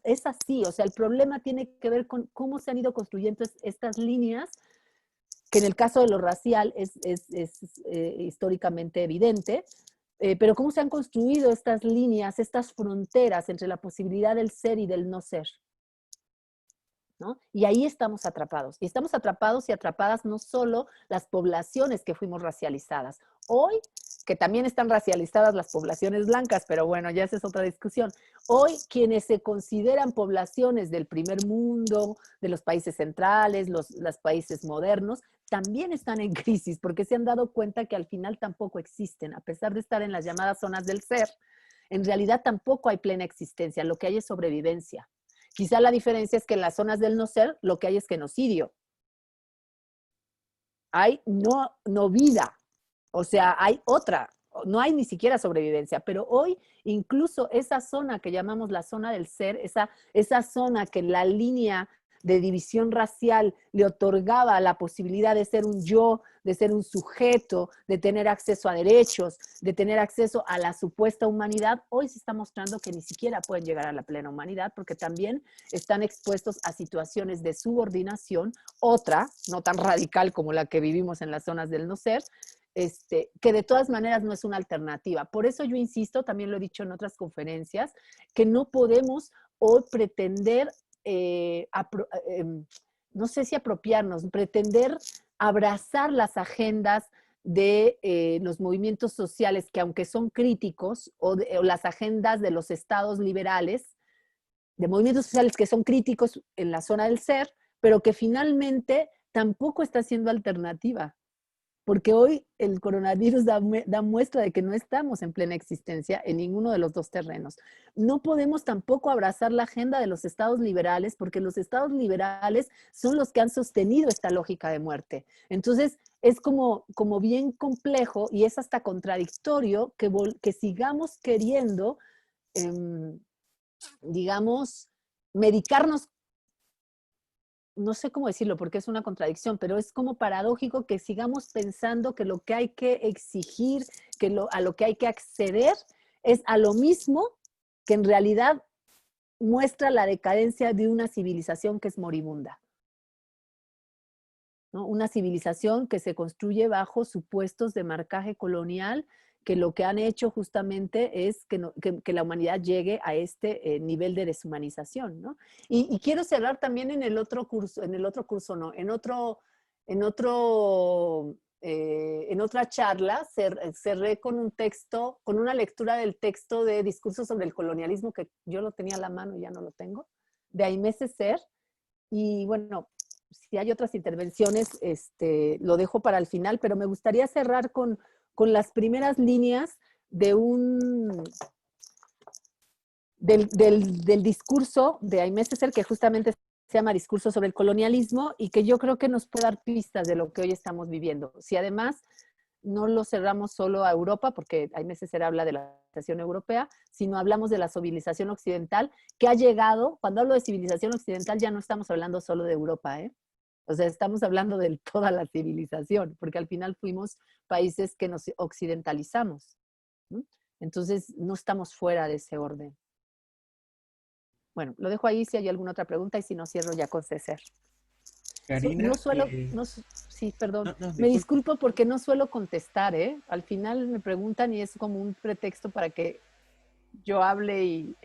es así, o sea, el problema tiene que ver con cómo se han ido construyendo estas líneas, que en el caso de lo racial es históricamente evidente, pero cómo se han construido estas líneas, estas fronteras entre la posibilidad del ser y del no ser, ¿no? Y ahí estamos atrapados. Y estamos atrapados y atrapadas no solo las poblaciones que fuimos racializadas. Hoy, que también están racializadas las poblaciones blancas, pero bueno, ya esa es otra discusión. Hoy, quienes se consideran poblaciones del primer mundo, de los países centrales, los países modernos, también están en crisis porque se han dado cuenta que al final tampoco existen, a pesar de estar en las llamadas zonas del ser. En realidad tampoco hay plena existencia, lo que hay es sobrevivencia. Quizá la diferencia es que en las zonas del no ser lo que hay es genocidio. Hay no vida, o sea, hay otra, no hay ni siquiera sobrevivencia, pero hoy incluso esa zona que llamamos la zona del ser, esa zona que la línea de división racial le otorgaba la posibilidad de ser un yo, de ser un sujeto, de tener acceso a derechos, de tener acceso a la supuesta humanidad, hoy se está mostrando que ni siquiera pueden llegar a la plena humanidad porque también están expuestos a situaciones de subordinación, otra, no tan radical como la que vivimos en las zonas del no ser, que de todas maneras no es una alternativa. Por eso yo insisto, también lo he dicho en otras conferencias, que no podemos hoy pretender, no sé si apropiarnos, pretender abrazar las agendas de los movimientos sociales que aunque son críticos, o las agendas de los estados liberales, de movimientos sociales que son críticos en la zona del ser, pero que finalmente tampoco está siendo alternativa. Porque hoy el coronavirus da muestra de que no estamos en plena existencia en ninguno de los dos terrenos. No podemos tampoco abrazar la agenda de los estados liberales, porque los estados liberales son los que han sostenido esta lógica de muerte. Entonces, es como bien complejo y es hasta contradictorio que sigamos queriendo, digamos, medicarnos, no sé cómo decirlo porque es una contradicción, pero es como paradójico que sigamos pensando que lo que hay que exigir, a lo que hay que acceder, es a lo mismo que en realidad muestra la decadencia de una civilización que es moribunda, ¿no? Una civilización que se construye bajo supuestos de marcaje colonial, que lo que han hecho justamente es que la humanidad llegue a este nivel de deshumanización, ¿no? Y quiero cerrar también en otra charla, cerré con un texto, con una lectura del texto de Discurso sobre el colonialismo, que yo lo tenía a la mano y ya no lo tengo, de Aimé Césaire. Y bueno, si hay otras intervenciones, lo dejo para el final, pero me gustaría cerrar con las primeras líneas del discurso de Aimé Césaire, que justamente se llama Discurso sobre el colonialismo, y que yo creo que nos puede dar pistas de lo que hoy estamos viviendo. Si además no lo cerramos solo a Europa, porque Aimé Césaire habla de la civilización europea, sino hablamos de la civilización occidental, que ha llegado, cuando hablo de civilización occidental ya no estamos hablando solo de Europa, ¿eh? O sea, estamos hablando de toda la civilización, porque al final fuimos países que nos occidentalizamos, ¿no? Entonces, no estamos fuera de ese orden. Bueno, lo dejo ahí si hay alguna otra pregunta y si no, cierro ya con César. Karina, No suelo, sí, perdón, no, me disculpa. disculpo porque no suelo contestar, ¿eh? Al final me preguntan y es como un pretexto para que yo hable y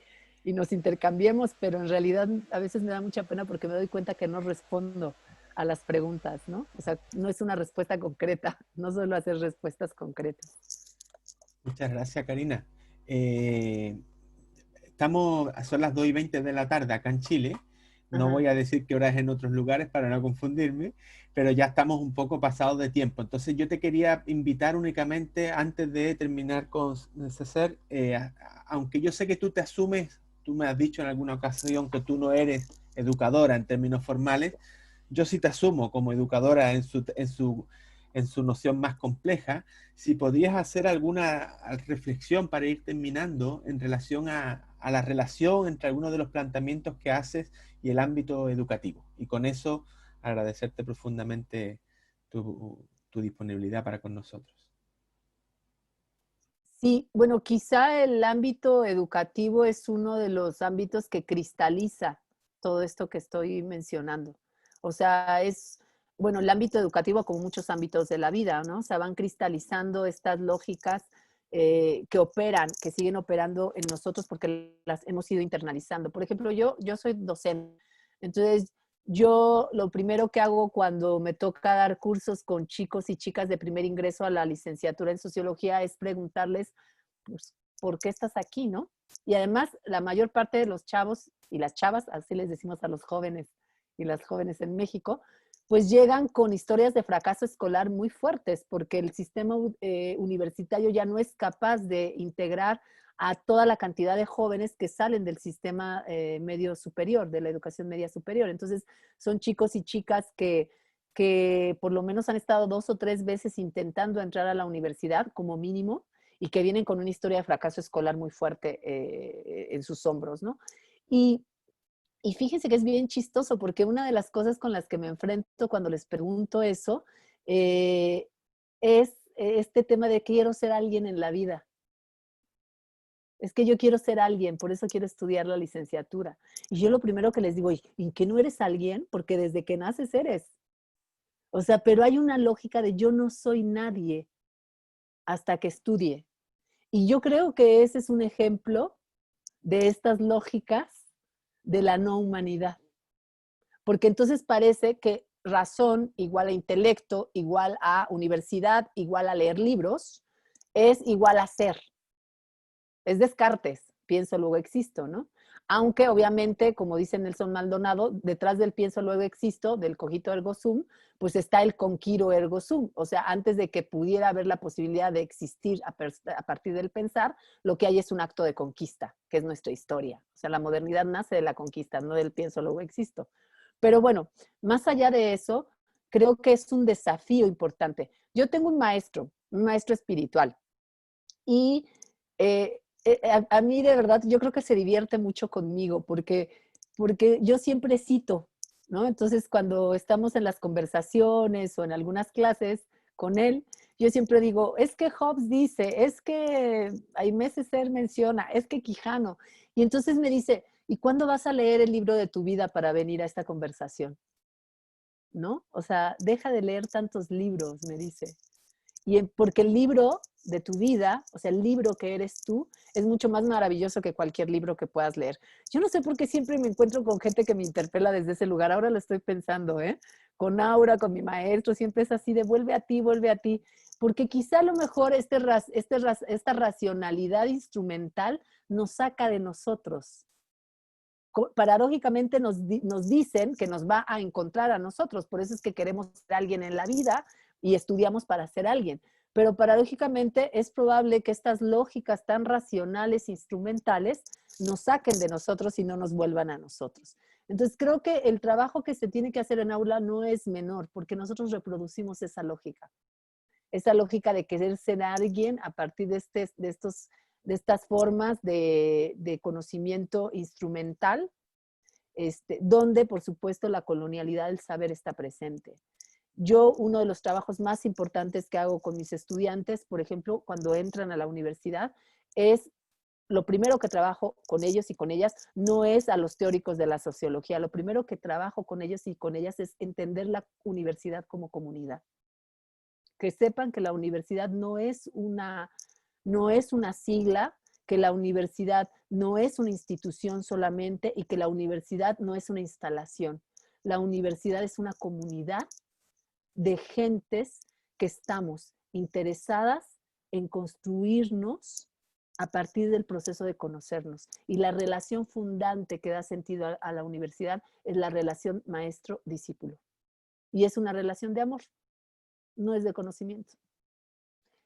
nos intercambiemos, pero en realidad a veces me da mucha pena porque me doy cuenta que no respondo a las preguntas, ¿no? O sea, no es una respuesta concreta, no suelo hacer respuestas concretas. Muchas gracias, Karina. Son las 2:20 de la tarde acá en Chile. No Ajá. voy a decir qué hora es en otros lugares para no confundirme, pero ya estamos un poco pasados de tiempo. Entonces yo te quería invitar únicamente, antes de terminar con César, aunque yo sé que tú te asumes, tú me has dicho en alguna ocasión que tú no eres educadora en términos formales, yo sí te asumo como educadora en su noción más compleja. Si podías hacer alguna reflexión para ir terminando en relación a la relación entre algunos de los planteamientos que haces y el ámbito educativo. Y con eso agradecerte profundamente tu disponibilidad para con nosotros. Sí, bueno, quizá el ámbito educativo es uno de los ámbitos que cristaliza todo esto que estoy mencionando. O sea, bueno, el ámbito educativo como muchos ámbitos de la vida, ¿no? O sea, van cristalizando estas lógicas que operan, que siguen operando en nosotros porque las hemos ido internalizando. Por ejemplo, yo soy docente, entonces yo lo primero que hago cuando me toca dar cursos con chicos y chicas de primer ingreso a la licenciatura en sociología es preguntarles, pues, ¿por qué estás aquí, no? Y además, la mayor parte de los chavos y las chavas, así les decimos a los jóvenes y las jóvenes en México, pues llegan con historias de fracaso escolar muy fuertes, porque el sistema universitario ya no es capaz de integrar a toda la cantidad de jóvenes que salen del sistema medio superior, de la educación media superior. Entonces, son chicos y chicas que por lo menos han estado 2 o 3 veces intentando entrar a la universidad como mínimo y que vienen con una historia de fracaso escolar muy fuerte en sus hombros, ¿no? Y fíjense que es bien chistoso porque una de las cosas con las que me enfrento cuando les pregunto eso es este tema de quiero ser alguien en la vida. Es que yo quiero ser alguien, por eso quiero estudiar la licenciatura. Y yo lo primero que les digo, ¿en qué no eres alguien? Porque desde que naces eres. O sea, pero hay una lógica de yo no soy nadie. hasta que estudie. Y yo creo que ese es un ejemplo de estas lógicas de la no humanidad. Porque entonces parece que razón igual a intelecto, igual a universidad, igual a leer libros, es igual a ser. Es Descartes, pienso, luego existo, ¿no? Aunque obviamente, como dice Nelson Maldonado, detrás del pienso, luego existo, del cogito ergo sum, pues está el conquiro ergo sum. O sea, antes de que pudiera haber la posibilidad de existir a partir del pensar, lo que hay es un acto de conquista, que es nuestra historia. O sea, la modernidad nace de la conquista, no del pienso, luego existo. Pero bueno, más allá de eso, creo que es un desafío importante. Yo tengo un maestro espiritual, y a mí de verdad yo creo que se divierte mucho conmigo porque yo siempre cito, ¿no? Entonces cuando estamos en las conversaciones o en algunas clases con él, yo siempre digo, es que Hobbes dice, es que Aimé Césaire menciona, es que Quijano. Y entonces me dice, ¿y cuándo vas a leer el libro de tu vida para venir a esta conversación? ¿No? O sea, deja de leer tantos libros, me dice. Porque el libro de tu vida, o sea, el libro que eres tú, es mucho más maravilloso que cualquier libro que puedas leer. Yo no sé por qué siempre me encuentro con gente que me interpela desde ese lugar. Ahora lo estoy pensando, ¿eh? Con Aura, con mi maestro, siempre es así de vuelve a ti, vuelve a ti. Porque quizá a lo mejor esta racionalidad instrumental nos saca de nosotros. Paradójicamente nos dicen que nos va a encontrar a nosotros, por eso es que queremos ser alguien en la vida y estudiamos para ser alguien. Pero paradójicamente es probable que estas lógicas tan racionales, instrumentales, nos saquen de nosotros y no nos vuelvan a nosotros. Entonces creo que el trabajo que se tiene que hacer en aula no es menor, porque nosotros reproducimos esa lógica de querer ser alguien a partir de estas formas de conocimiento instrumental, donde, por supuesto, la colonialidad del saber está presente. Yo, uno de los trabajos más importantes que hago con mis estudiantes, por ejemplo, cuando entran a la universidad, es lo primero que trabajo con ellos y con ellas no es a los teóricos de la sociología. Lo primero que trabajo con ellos y con ellas es entender la universidad como comunidad. Que sepan que la universidad no es una sigla, que la universidad no es una institución solamente y que la universidad no es una instalación. La universidad es una comunidad de gentes que estamos interesadas en construirnos a partir del proceso de conocernos. Y la relación fundante que da sentido a la universidad es la relación maestro-discípulo. Y es una relación de amor, no es de conocimiento.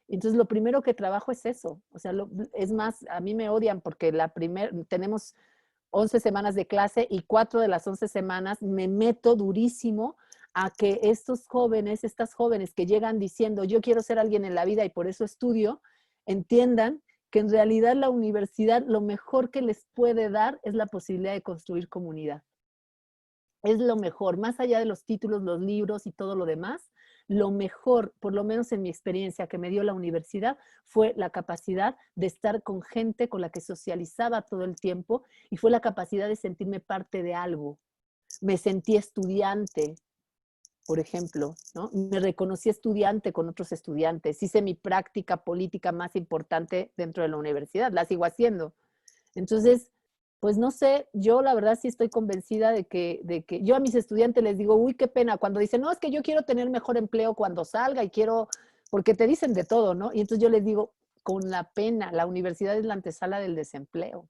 Entonces, lo primero que trabajo es eso. O sea, es más, a mí me odian porque tenemos 11 semanas de clase y 4 de las 11 semanas me meto durísimo a que estas jóvenes que llegan diciendo yo quiero ser alguien en la vida y por eso estudio, entiendan que en realidad la universidad lo mejor que les puede dar es la posibilidad de construir comunidad. Es lo mejor, más allá de los títulos, los libros y todo lo demás, lo mejor, por lo menos en mi experiencia que me dio la universidad, fue la capacidad de estar con gente con la que socializaba todo el tiempo y fue la capacidad de sentirme parte de algo. Me sentí estudiante, por ejemplo, ¿no? Me reconocí estudiante con otros estudiantes. Hice mi práctica política más importante dentro de la universidad, la sigo haciendo. Entonces, pues no sé, yo la verdad sí estoy convencida de que yo a mis estudiantes les digo, uy, qué pena, cuando dicen, no, es que yo quiero tener mejor empleo cuando salga y quiero, porque te dicen de todo, ¿no? Y entonces yo les digo, con la pena, la universidad es la antesala del desempleo.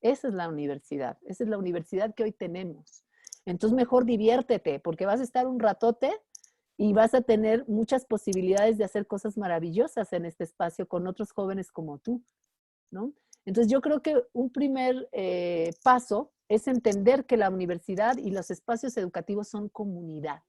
Esa es la universidad que hoy tenemos. Entonces mejor diviértete, porque vas a estar un ratote y vas a tener muchas posibilidades de hacer cosas maravillosas en este espacio con otros jóvenes como tú, ¿no? Entonces yo creo que un primer paso es entender que la universidad y los espacios educativos son comunidad.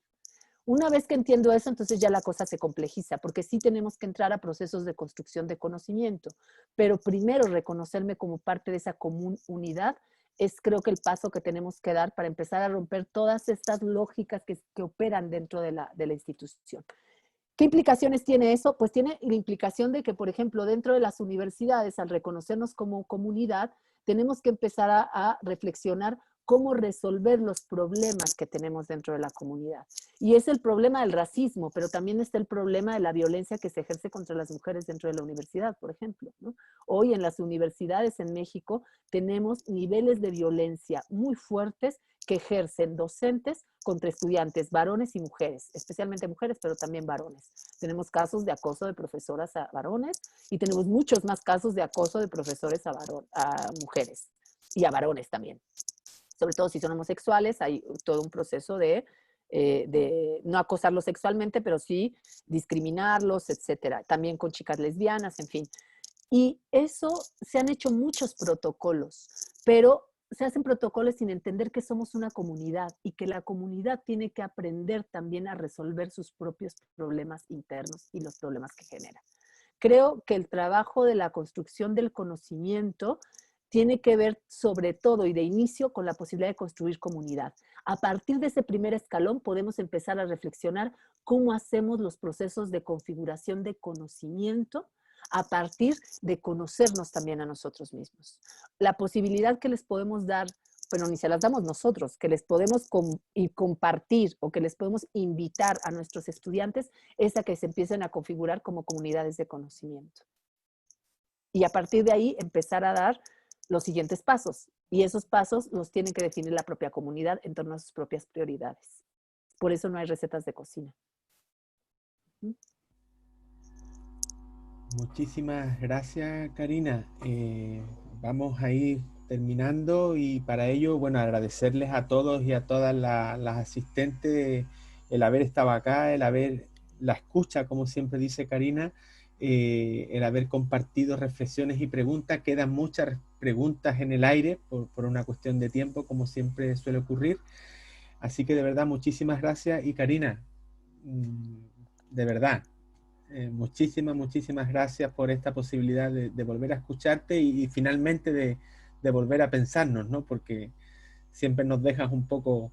Una vez que entiendo eso, entonces ya la cosa se complejiza, porque sí tenemos que entrar a procesos de construcción de conocimiento, pero primero reconocerme como parte de esa común unidad es creo que el paso que tenemos que dar para empezar a romper todas estas lógicas que operan dentro de la institución. ¿Qué implicaciones tiene eso? Pues tiene la implicación de que, por ejemplo, dentro de las universidades, al reconocernos como comunidad, tenemos que empezar a reflexionar cómo resolver los problemas que tenemos dentro de la comunidad. Y es el problema del racismo, pero también está el problema de la violencia que se ejerce contra las mujeres dentro de la universidad, por ejemplo, ¿no? Hoy en las universidades en México tenemos niveles de violencia muy fuertes que ejercen docentes contra estudiantes, varones y mujeres, especialmente mujeres, pero también varones. Tenemos casos de acoso de profesoras a varones y tenemos muchos más casos de acoso de profesores a mujeres y a varones también. Sobre todo si son homosexuales, hay todo un proceso de no acosarlos sexualmente, pero sí discriminarlos, etcétera. También con chicas lesbianas, en fin. Y eso se han hecho muchos protocolos, pero se hacen protocolos sin entender que somos una comunidad y que la comunidad tiene que aprender también a resolver sus propios problemas internos y los problemas que genera. Creo que el trabajo de la construcción del conocimiento tiene que ver sobre todo y de inicio con la posibilidad de construir comunidad. A partir de ese primer escalón podemos empezar a reflexionar cómo hacemos los procesos de configuración de conocimiento a partir de conocernos también a nosotros mismos. La posibilidad que les podemos dar, pero ni se las damos nosotros, que les podemos compartir o que les podemos invitar a nuestros estudiantes es a que se empiecen a configurar como comunidades de conocimiento. Y a partir de ahí empezar a dar los siguientes pasos. Y esos pasos los tiene que definir la propia comunidad en torno a sus propias prioridades. Por eso no hay recetas de cocina. Muchísimas gracias, Karina. Vamos a ir terminando y para ello, bueno, agradecerles a todos y a todas las asistentes el haber estado acá, el haber la escucha, como siempre dice Karina, el haber compartido reflexiones y preguntas. Quedan muchas preguntas en el aire por una cuestión de tiempo, como siempre suele ocurrir. Así que de verdad, muchísimas gracias. Y Karina, de verdad, muchísimas gracias por esta posibilidad de volver a escucharte y finalmente de volver a pensarnos, ¿no? Porque siempre nos dejas un poco,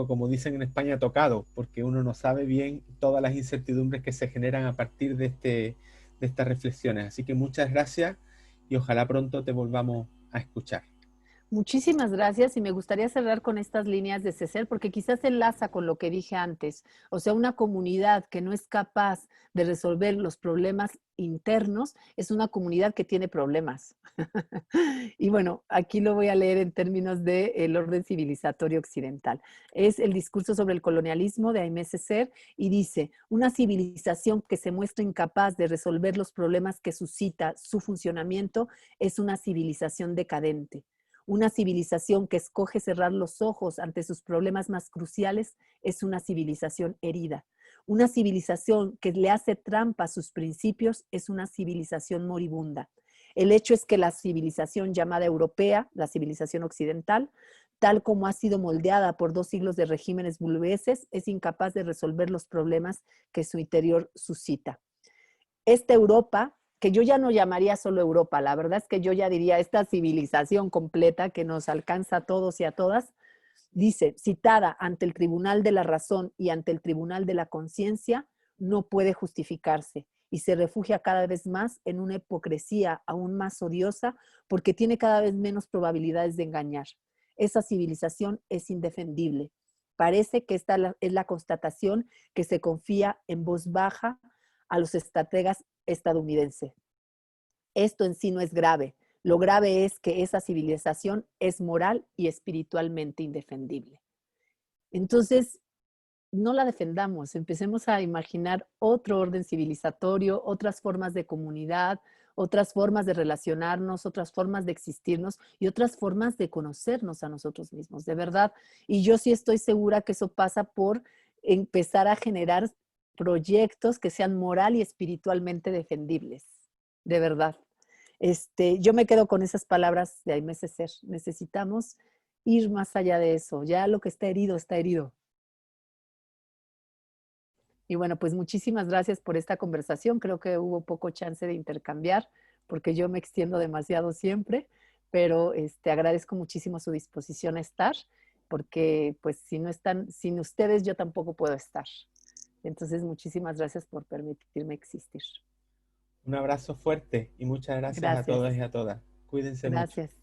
como dicen en España, tocado, porque uno no sabe bien todas las incertidumbres que se generan a partir de estas reflexiones. Así que muchas gracias y ojalá pronto te volvamos a escuchar. Muchísimas gracias y me gustaría cerrar con estas líneas de CECEL porque quizás enlaza con lo que dije antes. O sea, una comunidad que no es capaz de resolver los problemas internos es una comunidad que tiene problemas. Y bueno, aquí lo voy a leer en términos del orden civilizatorio occidental. Es el discurso sobre el colonialismo de Aimé Césaire y dice, una civilización que se muestra incapaz de resolver los problemas que suscita su funcionamiento es una civilización decadente. Una civilización que escoge cerrar los ojos ante sus problemas más cruciales es una civilización herida. Una civilización que le hace trampa a sus principios es una civilización moribunda. El hecho es que la civilización llamada europea, la civilización occidental, tal como ha sido moldeada por 2 siglos de regímenes burgueses, es incapaz de resolver los problemas que su interior suscita. Esta Europa, que yo ya no llamaría solo Europa, la verdad es que yo ya diría esta civilización completa que nos alcanza a todos y a todas, dice, citada ante el tribunal de la razón y ante el tribunal de la conciencia, no puede justificarse y se refugia cada vez más en una hipocresía aún más odiosa porque tiene cada vez menos probabilidades de engañar. Esa civilización es indefendible. Parece que esta es la constatación que se confía en voz baja a los estrategas estadounidenses. Esto en sí no es grave. Lo grave es que esa civilización es moral y espiritualmente indefendible. Entonces, no la defendamos, empecemos a imaginar otro orden civilizatorio, otras formas de comunidad, otras formas de relacionarnos, otras formas de existirnos y otras formas de conocernos a nosotros mismos, de verdad. Y yo sí estoy segura que eso pasa por empezar a generar proyectos que sean moral y espiritualmente defendibles, de verdad. Yo me quedo con esas palabras de Aimé Césaire. Necesitamos ir más allá de eso. Ya lo que está herido, está herido. Y bueno, pues muchísimas gracias por esta conversación. Creo que hubo poco chance de intercambiar porque yo me extiendo demasiado siempre, pero agradezco muchísimo su disposición a estar porque pues si no están, sin ustedes yo tampoco puedo estar. Entonces, muchísimas gracias por permitirme existir. Un abrazo fuerte y muchas gracias a Gracias. todos y a todas. Cuídense mucho. Gracias.